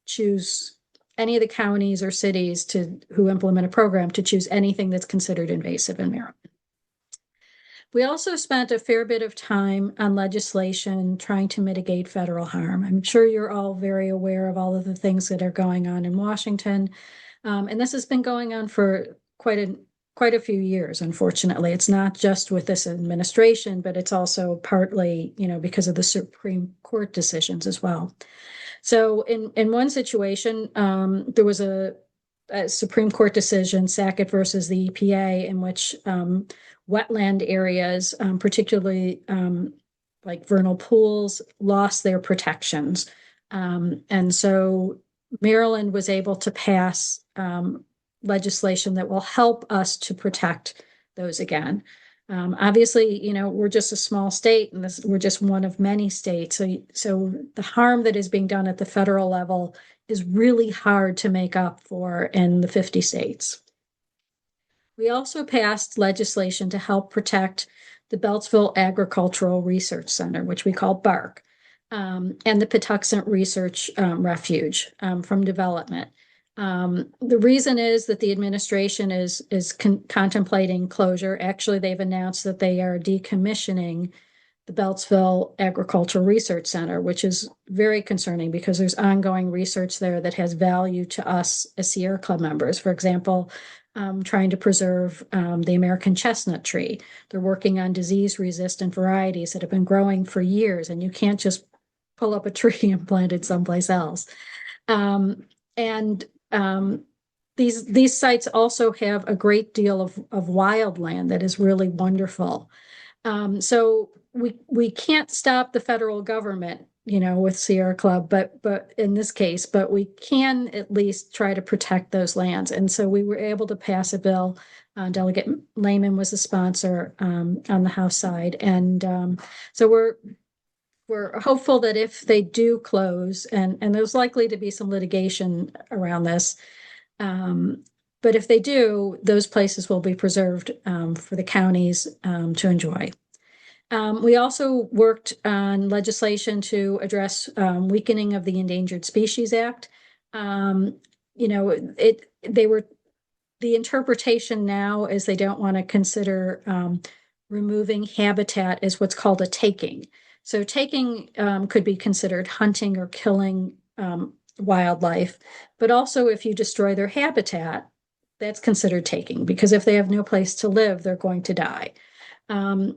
choose any of the counties or cities who implement a program to choose anything that's considered invasive in Maryland. We also spent a fair bit of time on legislation trying to mitigate federal harm. I'm sure you're all very aware of all of the things that are going on in Washington. And this has been going on for quite a few years, unfortunately. It's not just with this administration, but it's also partly, because of the Supreme Court decisions as well. So in one situation, there was a a Supreme Court decision, Sackett versus the EPA, in which wetland areas, particularly like vernal pools, lost their protections. And so Maryland was able to pass legislation that will help us to protect those again. Obviously, we're just a small state, and we're just one of many states. So the harm that is being done at the federal level is really hard to make up for in the 50 states. We also passed legislation to help protect the Beltsville Agricultural Research Center, which we call BARC, and the Patuxent Research Refuge from development. The reason is that the administration is contemplating closure. Actually, they've announced that they are decommissioning the Beltsville Agricultural Research Center, which is very concerning because there's ongoing research there that has value to us as Sierra Club members. For example, trying to preserve the American chestnut tree. They're working on disease-resistant varieties that have been growing for years, and you can't just pull up a tree and plant it someplace else. These sites also have a great deal of wildland that is really wonderful. So we can't stop the federal government, with Sierra Club, but in this case, but we can at least try to protect those lands. And so we were able to pass a bill. Delegate Lehman was the sponsor on the House side, and so we're hopeful that if they do close, and there's likely to be some litigation around this, but if they do, those places will be preserved for the counties to enjoy. We also worked on legislation to address weakening of the Endangered Species Act. The interpretation now is they don't want to consider removing habitat as what's called a taking. So taking could be considered hunting or killing wildlife, but also if you destroy their habitat, that's considered taking, because if they have no place to live, they're going to die.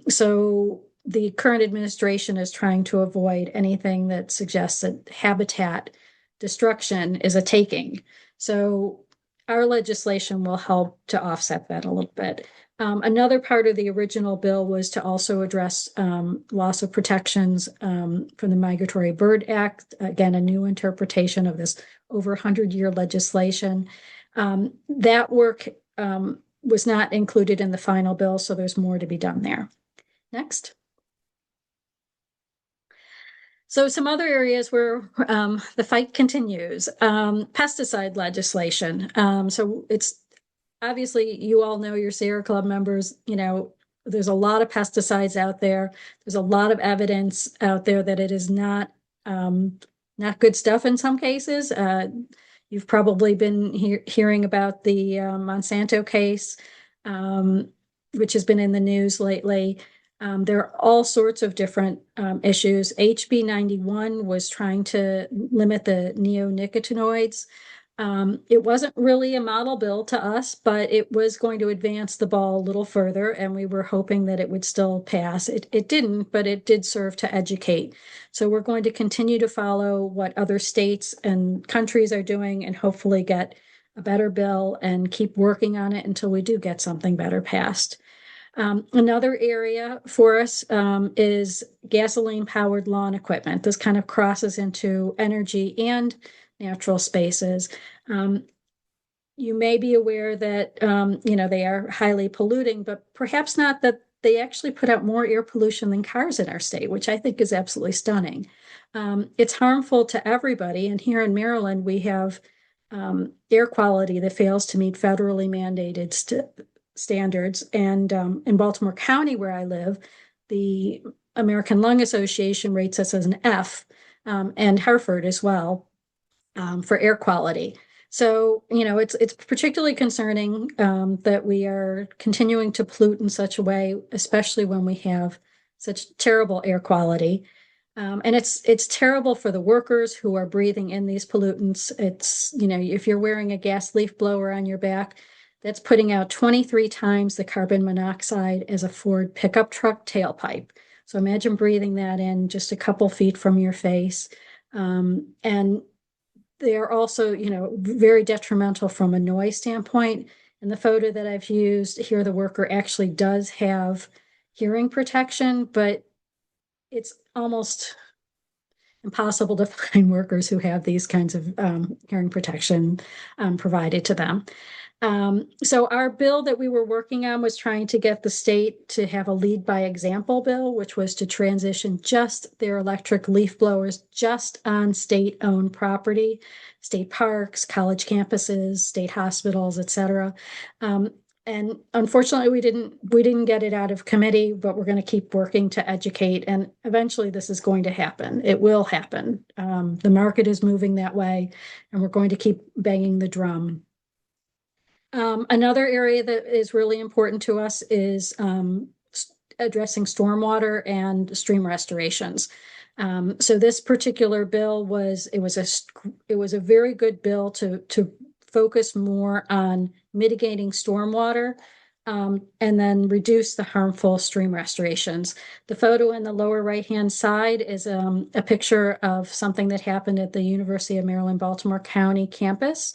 So the current administration is trying to avoid anything that suggests that habitat destruction is a taking. So our legislation will help to offset that a little bit. Another part of the original bill was to also address loss of protections from the Migratory Bird Act. Again, a new interpretation of this over 100-year legislation. That work was not included in the final bill, so there's more to be done there. Next. So some other areas where the fight continues. Pesticide legislation. So it's obviously, you all know, your Sierra Club members, there's a lot of pesticides out there. There's a lot of evidence out there that it is not good stuff in some cases. You've probably been hearing about the Monsanto case, which has been in the news lately. There are all sorts of different issues. HB 91 was trying to limit the neonicotinoids. It wasn't really a model bill to us, but it was going to advance the ball a little further, and we were hoping that it would still pass. It didn't, but it did serve to educate. So we're going to continue to follow what other states and countries are doing and hopefully get a better bill and keep working on it until we do get something better passed. Another area for us is gasoline-powered lawn equipment. This kind of crosses into energy and natural spaces. You may be aware that, they are highly polluting, but perhaps not that they actually put out more air pollution than cars in our state, which I think is absolutely stunning. It's harmful to everybody. And here in Maryland, we have air quality that fails to meet federally mandated standards. And in Baltimore County, where I live, the American Lung Association rates us as an F, and Hartford as well, for air quality. So, it's particularly concerning that we are continuing to pollute in such a way, especially when we have such terrible air quality. And it's terrible for the workers who are breathing in these pollutants. It's, if you're wearing a gas leaf blower on your back, that's putting out 23 times the carbon monoxide as a Ford pickup truck tailpipe. So imagine breathing that in just a couple feet from your face. And they're also, very detrimental from a noise standpoint. In the photo that I've used here, the worker actually does have hearing protection, but it's almost impossible to find workers who have these kinds of hearing protection provided to them. So our bill that we were working on was trying to get the state to have a lead by example bill, which was to transition just their electric leaf blowers just on state-owned property, state parks, college campuses, state hospitals, et cetera. And unfortunately, we didn't get it out of committee, but we're going to keep working to educate. And eventually, this is going to happen. It will happen. The market is moving that way, and we're going to keep banging the drum. Another area that is really important to us is addressing stormwater and stream restorations. So this particular bill was a very good bill to focus more on mitigating stormwater and then reduce the harmful stream restorations. The photo in the lower right-hand side is a picture of something that happened at the University of Maryland, Baltimore County campus.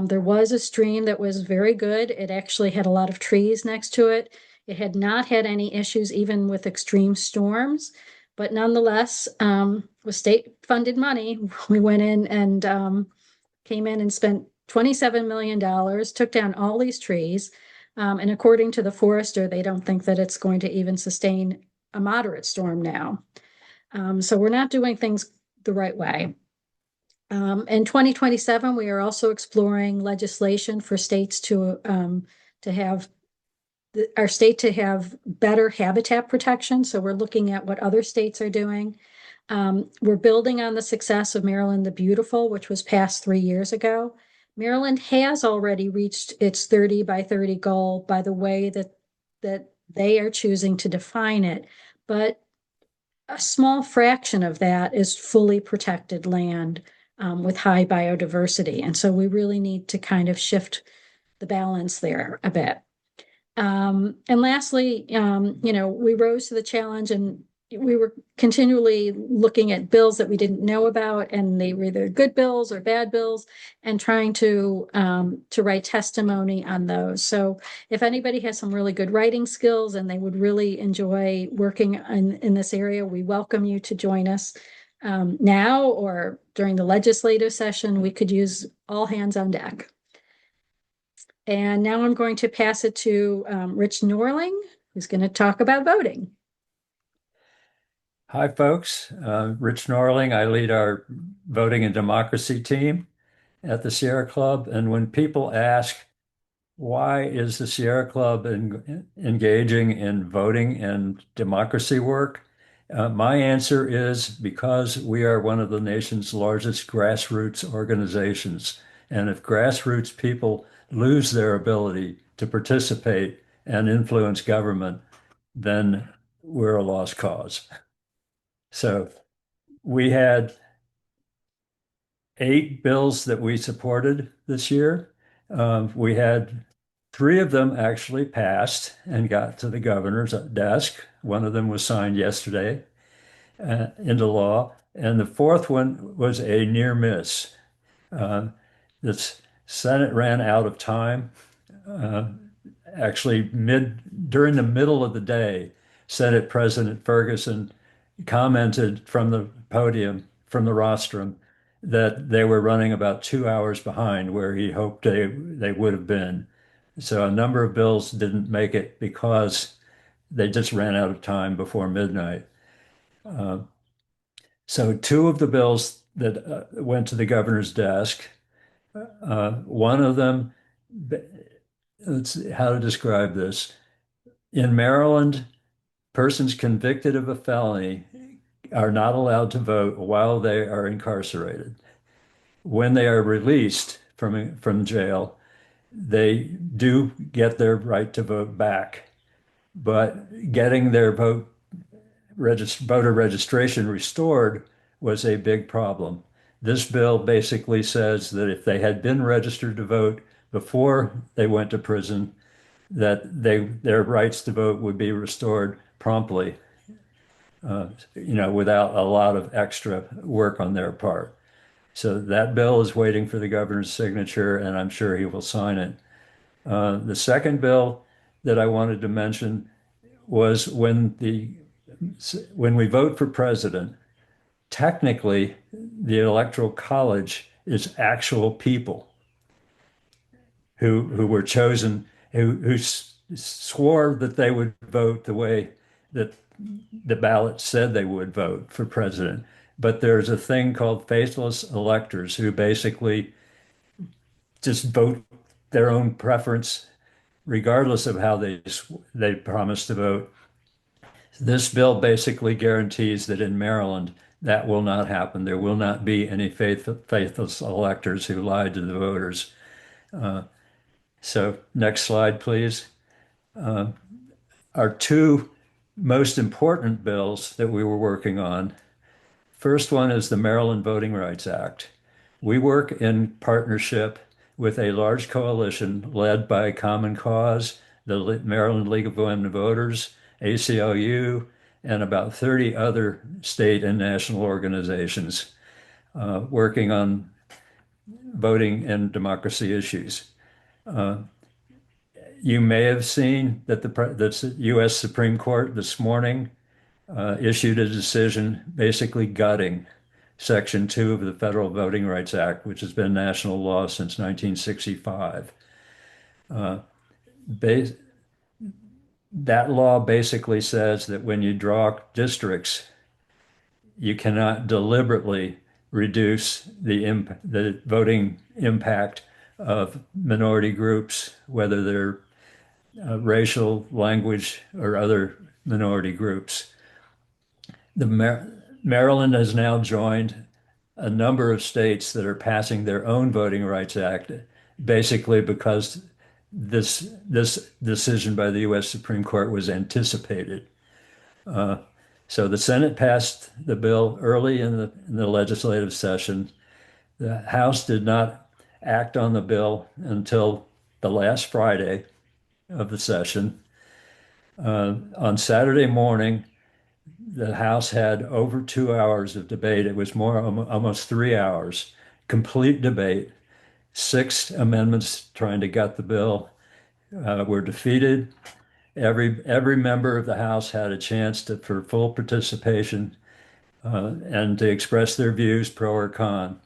There was a stream that was very good. It actually had a lot of trees next to it. It had not had any issues even with extreme storms, but nonetheless, with state-funded money, we went in and came in and spent $27 million, took down all these trees. And according to the forester, they don't think that it's going to even sustain a moderate storm now. So we're not doing things the right way. In 2027, we are also exploring legislation for states to have our state to have better habitat protection. So we're looking at what other states are doing. We're building on the success of Maryland the Beautiful, which was passed 3 years ago. Maryland has already reached its 30 by 30 goal by the way that they are choosing to define it, but a small fraction of that is fully protected land with high biodiversity. And so we really need to kind of shift the balance there a bit. And lastly, we rose to the challenge and we were continually looking at bills that we didn't know about, and they were either good bills or bad bills, and trying to write testimony on those. So if anybody has some really good writing skills and they would really enjoy working in this area, we welcome you to join us now or during the legislative session. We could use all hands on deck. And now I'm going to pass it to Rich Norling, who's going to talk about voting. Hi, folks. Rich Norling. I lead our voting and democracy team at the Sierra Club. And when people ask, why is the Sierra Club engaging in voting and democracy work? My answer is because we are one of the nation's largest grassroots organizations. And if grassroots people lose their ability to participate and influence government, then we're a lost cause. So we had 8 bills that we supported this year. We had 3 of them actually passed and got to the governor's desk. One of them was signed yesterday into law. And the 4th one was a near miss. The Senate ran out of time. Actually, during the middle of the day, Senate President Ferguson commented from the podium, from the rostrum, that they were running about 2 hours behind where he hoped they would have been. So a number of bills didn't make it because they just ran out of time before midnight. So 2 of the bills that went to the governor's desk, one of them, let's see how to describe this. In Maryland, persons convicted of a felony are not allowed to vote while they are incarcerated. When they are released from jail, they do get their right to vote back, but getting their voter registration restored was a big problem. This bill basically says that if they had been registered to vote before they went to prison, that their rights to vote would be restored promptly, without a lot of extra work on their part. So that bill is waiting for the governor's signature, and I'm sure he will sign it. The second bill that I wanted to mention was when we vote for president, technically the Electoral College is actual people who were chosen, who swore that they would vote the way that the ballot said they would vote for president. But there's a thing called faithless electors who basically just vote their own preference, regardless of how they promise to vote. This bill basically guarantees that in Maryland, that will not happen. There will not be any faithless electors who lied to the voters. So next slide, please. Our two most important bills that we were working on. First one is the Maryland Voting Rights Act. We work in partnership with a large coalition led by Common Cause, the Maryland League of Women Voters, ACLU, and about 30 other state and national organizations working on voting and democracy issues. You may have seen that the U.S. Supreme Court this morning issued a decision basically gutting Section 2 of the Federal Voting Rights Act, which has been national law since 1965. That law basically says that when you draw districts, you cannot deliberately reduce the voting impact of minority groups, whether they're racial, language, or other minority groups. Maryland has now joined a number of states that are passing their own Voting Rights Act, basically because this decision by the U.S. Supreme Court was anticipated. So the Senate passed the bill early in the legislative session. The House did not act on the bill until the last Friday of the session. On Saturday morning, the House had over 2 hours of debate. It was almost 3 hours, complete debate. 6 amendments trying to gut the bill were defeated. Every member of the House had a chance for full participation and to express their views, pro or con.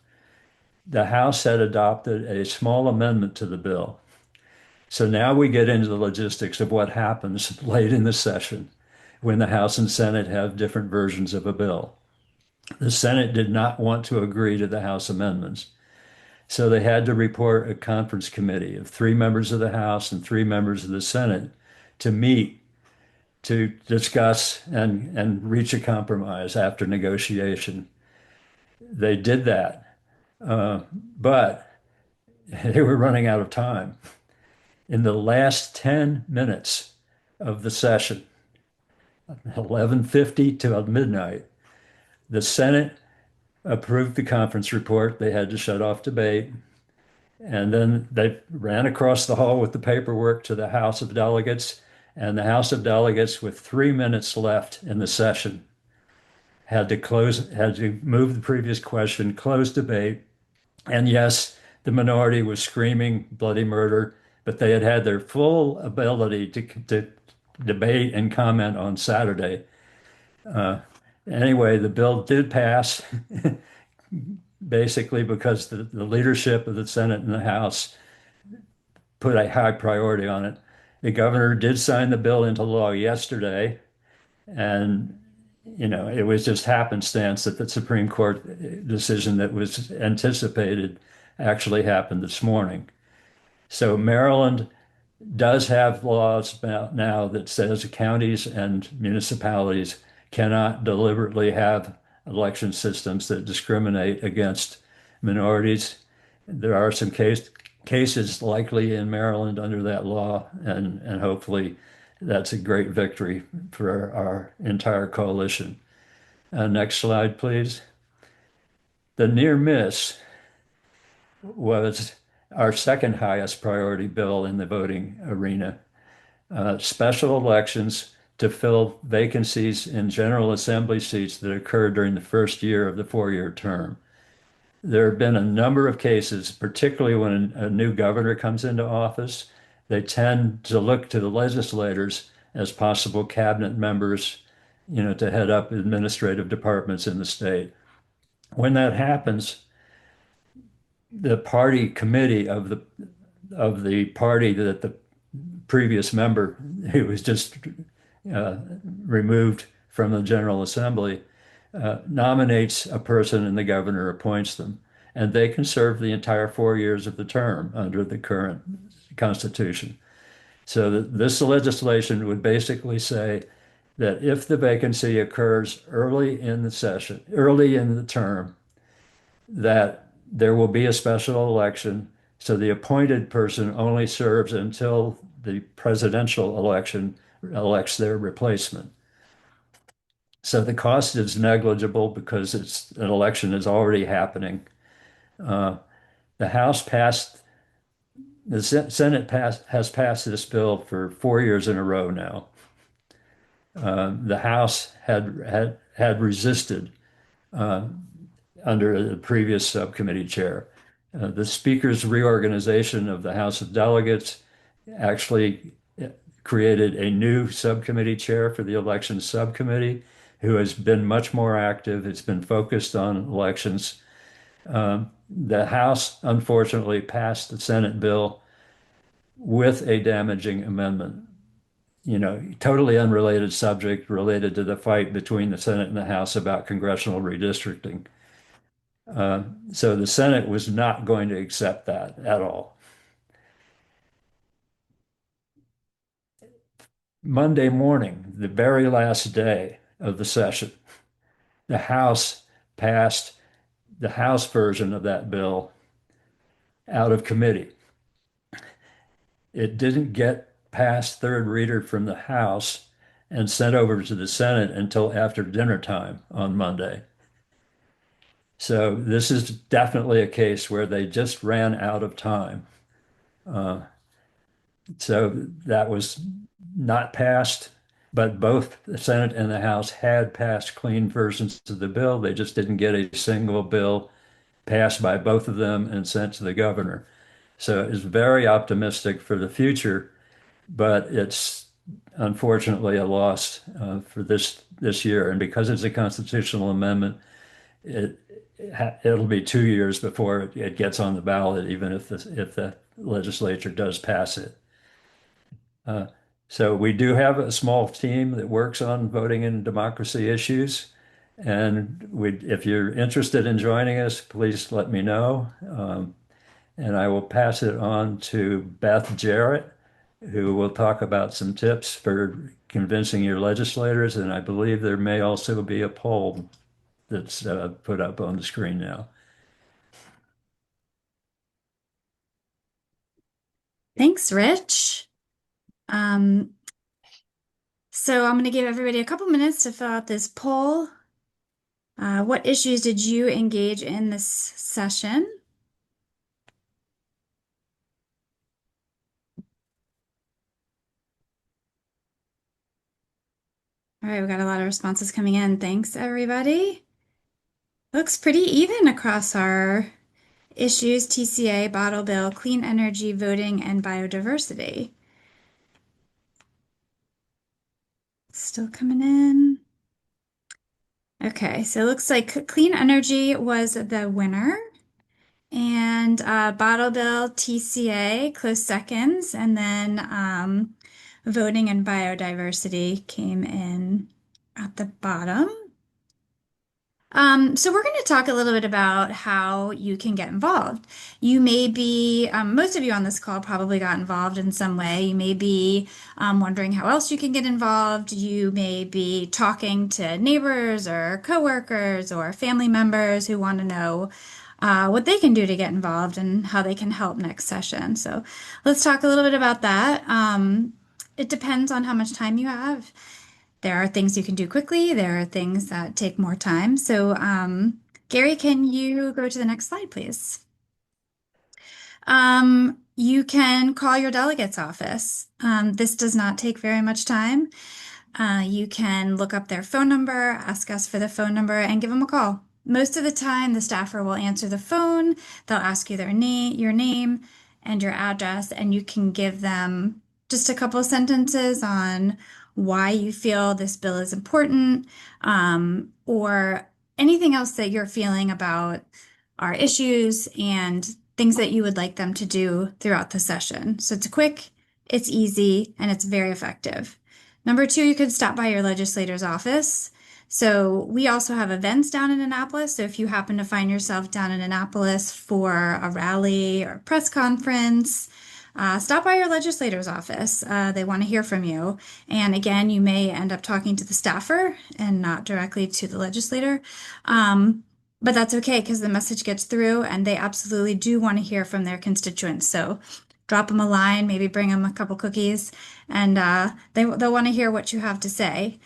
The House had adopted a small amendment to the bill. So now we get into the logistics of what happens late in the session when the House and Senate have different versions of a bill. The Senate did not want to agree to the House amendments. So they had to report a conference committee of 3 members of the House and 3 members of the Senate to meet to discuss and reach a compromise after negotiation. They did that, but they were running out of time. In the last 10 minutes of the session, 11:50 to midnight, the Senate approved the conference report. They had to shut off debate. And then they ran across the hall with the paperwork to the House of Delegates. And the House of Delegates, with 3 minutes left in the session, had to move the previous question, close debate. And yes, the minority was screaming bloody murder, but they had had their full ability to debate and comment on Saturday. Anyway, the bill did pass, basically because the leadership of the Senate and the House put a high priority on it. The governor did sign the bill into law yesterday, and it was just happenstance that the Supreme Court decision that was anticipated actually happened this morning. So Maryland does have laws now that says counties and municipalities cannot deliberately have election systems that discriminate against minorities. There are some cases likely in Maryland under that law, and hopefully that's a great victory for our entire coalition. Next slide, please. The near miss was our second highest priority bill in the voting arena. Special elections to fill vacancies in General Assembly seats that occurred during the first year of the 4-year term. There have been a number of cases, particularly when a new governor comes into office, they tend to look to the legislators as possible cabinet members, to head up administrative departments in the state. When that happens, the party committee of the party that the previous member who was just uh, removed from the General Assembly nominates a person and the governor appoints them. And they can serve the entire 4 years of the term under the current Constitution. So this legislation would basically say that if the vacancy occurs early in the session, early in the term, that there will be a special election. So the appointed person only serves until the presidential election elects their replacement. So the cost is negligible because an election is already happening. Uh, the House passed, the Senate has passed this bill for 4 years in a row now. The House had resisted uh, under the previous subcommittee chair. The Speaker's reorganization of the House of Delegates actually created a new subcommittee chair for the elections subcommittee who has been much more active. It's been focused on elections. The House, unfortunately, passed the Senate bill with a damaging amendment. Totally unrelated subject related to the fight between the Senate and the House about congressional redistricting. So the Senate was not going to accept that at all. Monday morning, the very last day of the session, the House passed the House version of that bill out of committee. It didn't get past third reader from the House and sent over to the Senate until after dinner time on Monday. So this is definitely a case where they just ran out of time. So that was not passed, but both the Senate and the House had passed clean versions of the bill. They just didn't get a single bill passed by both of them and sent to the governor. So it's very optimistic for the future, but it's unfortunately a loss for this year. And because it's a constitutional amendment, it'll be 2 years before it gets on the ballot, even if the legislature does pass it. So we do have a small team that works on voting and democracy issues. And if you're interested in joining us, please let me know. And I will pass it on to Beth Jarrett, who will talk about some tips for convincing your legislators. And I believe there may also be a poll that's put up on the screen now. Thanks, Rich. So I'm going to give everybody a couple minutes to fill out this poll. What issues did you engage in this session? All right, we got a lot of responses coming in. Thanks, everybody. Looks pretty even across our issues: TCA, bottle bill, clean energy, voting, and biodiversity. Still coming in. Okay, so it looks like clean energy was the winner. And bottle bill, TCA, close seconds. And then voting and biodiversity came in at the bottom. So we're going to talk a little bit about how you can get involved. You may be, most of you on this call probably got involved in some way. You may be wondering how else you can get involved. You may be talking to neighbors or coworkers or family members who want to know what they can do to get involved and how they can help next session. So let's talk a little bit about that. It depends on how much time you have. There are things you can do quickly. There are things that take more time. So, Gary, can you go to the next slide, please? You can call your delegate's office. This does not take very much time. You can look up their phone number, ask us for the phone number, and give them a call. Most of the time, the staffer will answer the phone. They'll ask you your name, and your address, and you can give them just a couple of sentences on why you feel this bill is important, or anything else that you're feeling about our issues and things that you would like them to do throughout the session. So it's quick, it's easy, and it's very effective. Number two, you could stop by your legislator's office. So we also have events down in Annapolis. So if you happen to find yourself down in Annapolis for a rally or press conference, stop by your legislator's office. They want to hear from you. And again, you may end up talking to the staffer and not directly to the legislator. But that's okay because the message gets through and they absolutely do want to hear from their constituents. So drop them a line, maybe bring them a couple cookies, and they'll want to hear what you have to say.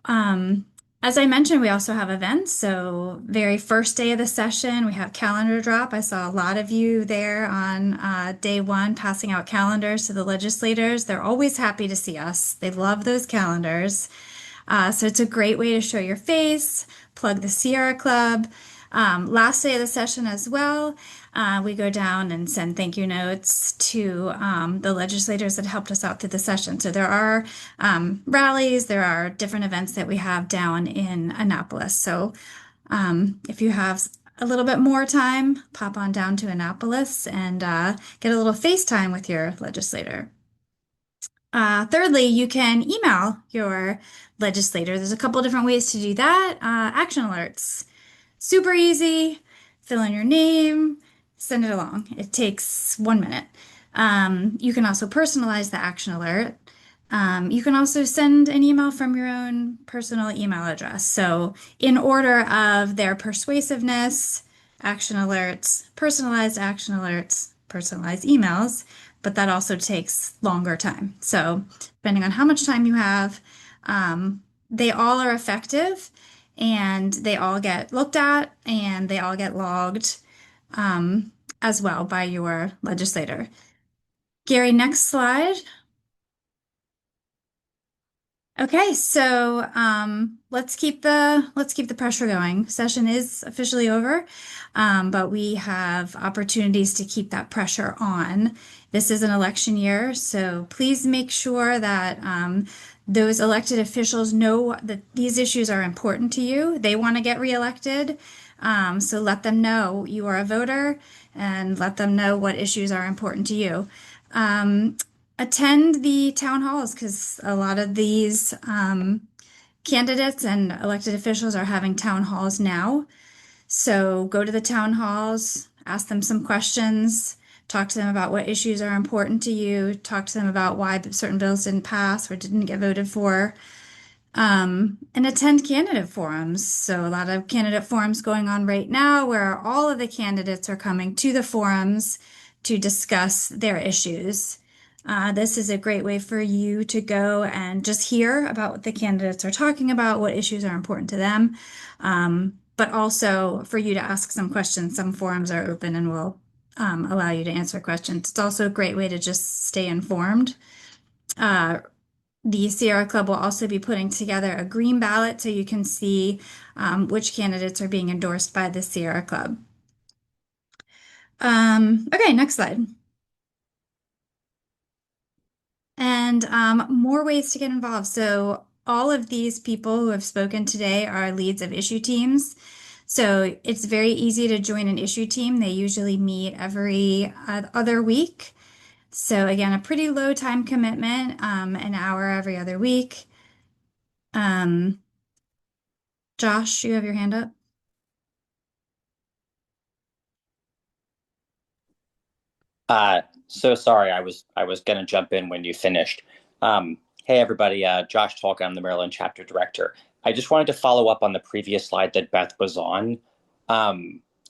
Um, as I mentioned, we also have events. So, very first day of the session, we have calendar drop. I saw a lot of you there on day one passing out calendars to the legislators. They're always happy to see us. They love those calendars. So, it's a great way to show your face, plug the Sierra Club. Last day of the session as well, we go down and send thank you notes to the legislators that helped us out through the session. So there are rallies, there are different events that we have down in Annapolis. So if you have a little bit more time, pop on down to Annapolis and get a little FaceTime with your legislator. Thirdly, you can email your legislator. There's a couple different ways to do that. Action alerts. Super easy. Fill in your name, send it along. It takes 1 minute. You can also personalize the action alert. You can also send an email from your own personal email address. So, in order of their persuasiveness, action alerts, personalized emails, but that also takes longer time. So, depending on how much time you have, they all are effective and they all get looked at and they all get logged as well by your legislator. Gary, next slide. Okay, so let's keep the pressure going. Session is officially over, but we have opportunities to keep that pressure on. This is an election year, so please make sure that those elected officials know that these issues are important to you. They want to get reelected, so let them know you are a voter and let them know what issues are important to you. Attend the town halls because a lot of these candidates and elected officials are having town halls now. So go to the town halls, ask them some questions, talk to them about what issues are important to you, talk to them about why certain bills didn't pass or didn't get voted for. And attend candidate forums. So a lot of candidate forums going on right now where all of the candidates are coming to the forums to discuss their issues. This is a great way for you to go and just hear about what the candidates are talking about, what issues are important to them, but also for you to ask some questions. Some forums are open and will allow you to answer questions. It's also a great way to just stay informed. The Sierra Club will also be putting together a green ballot so you can see which candidates are being endorsed by the Sierra Club. Okay, next slide. And more ways to get involved. So all of these people who have spoken today are leads of issue teams. So it's very easy to join an issue team. They usually meet every other week. So again, a pretty low time commitment, an hour every other week. Josh, you have your hand up. So sorry, I was gonna jump in when you finished. Hey everybody, Josh Tolka, I'm the Maryland chapter director. I just wanted to follow up on the previous slide that Beth was on.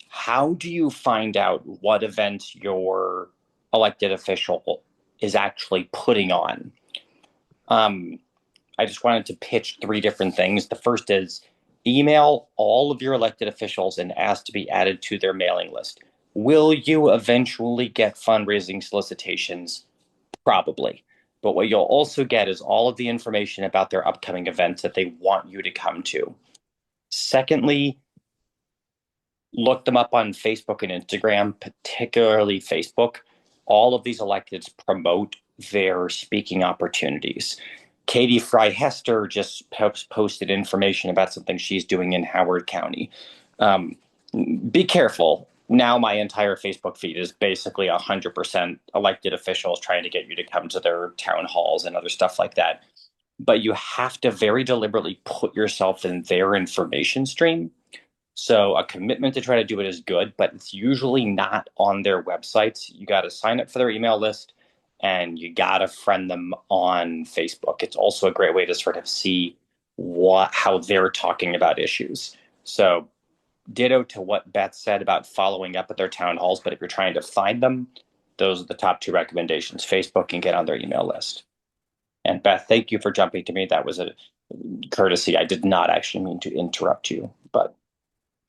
How do you find out what event your elected official is actually putting on? I just wanted to pitch three different things. The first is email all of your elected officials and ask to be added to their mailing list. Will you eventually get fundraising solicitations? Probably. But what you'll also get is all of the information about their upcoming events that they want you to come to. Secondly, look them up on Facebook and Instagram, particularly Facebook. All of these electeds promote their speaking opportunities. Katie Fry Hester just posted information about something she's doing in Howard County. Be careful. Now my entire Facebook feed is basically 100% elected officials trying to get you to come to their town halls and other stuff like that. But you have to very deliberately put yourself in their information stream. So a commitment to try to do it is good, but it's usually not on their websites. You got to sign up for their email list and you got to friend them on Facebook. It's also a great way to sort of see how they're talking about issues. So ditto to what Beth said about following up at their town halls, but if you're trying to find them, those are the top two recommendations: Facebook and get on their email list. And Beth, thank you for jumping to me. That was a courtesy. I did not actually mean to interrupt you, but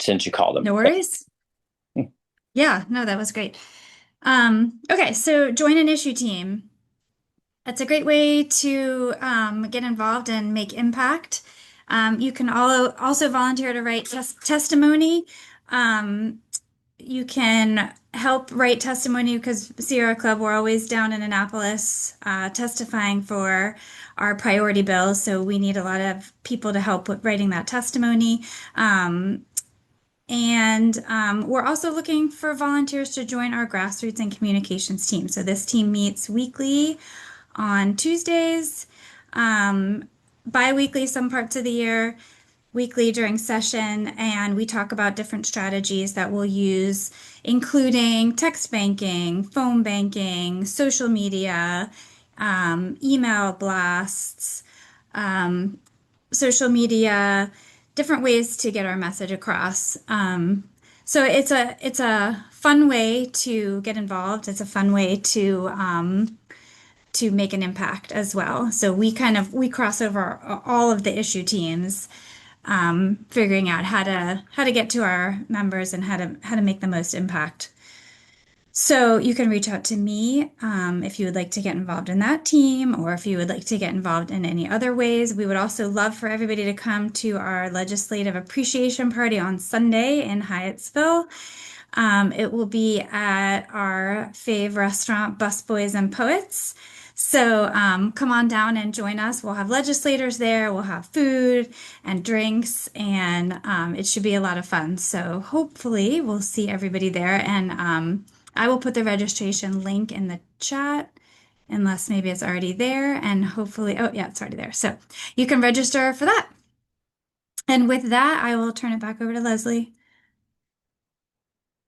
since you called them. No worries. Yeah, no, that was great. Okay, so join an issue team. That's a great way to get involved and make impact. You can also volunteer to write testimony. You can help write testimony because Sierra Club, we're always down in Annapolis testifying for our priority bills. So we need a lot of people to help with writing that testimony. We're also looking for volunteers to join our grassroots and communications team. So this team meets weekly on Tuesdays, bi-weekly some parts of the year, weekly during session, and we talk about different strategies that we'll use, including text banking, phone banking, social media, email blasts, social media, different ways to get our message across. So it's a fun way to get involved. It's a fun way to make an impact as well. So we cross over all of the issue teams, figuring out how to get to our members and how to make the most impact. So you can reach out to me if you would like to get involved in that team, or if you would like to get involved in any other ways. We would also love for everybody to come to our legislative appreciation party on Sunday in Hyattsville. It will be at our fave restaurant, Busboys and Poets. So come on down and join us. We'll have legislators there. We'll have food and drinks, and it should be a lot of fun. So hopefully we'll see everybody there. And I will put the registration link in the chat, unless maybe it's already there. And hopefully, oh yeah, it's already there. So you can register for that. And with that, I will turn it back over to Leslie.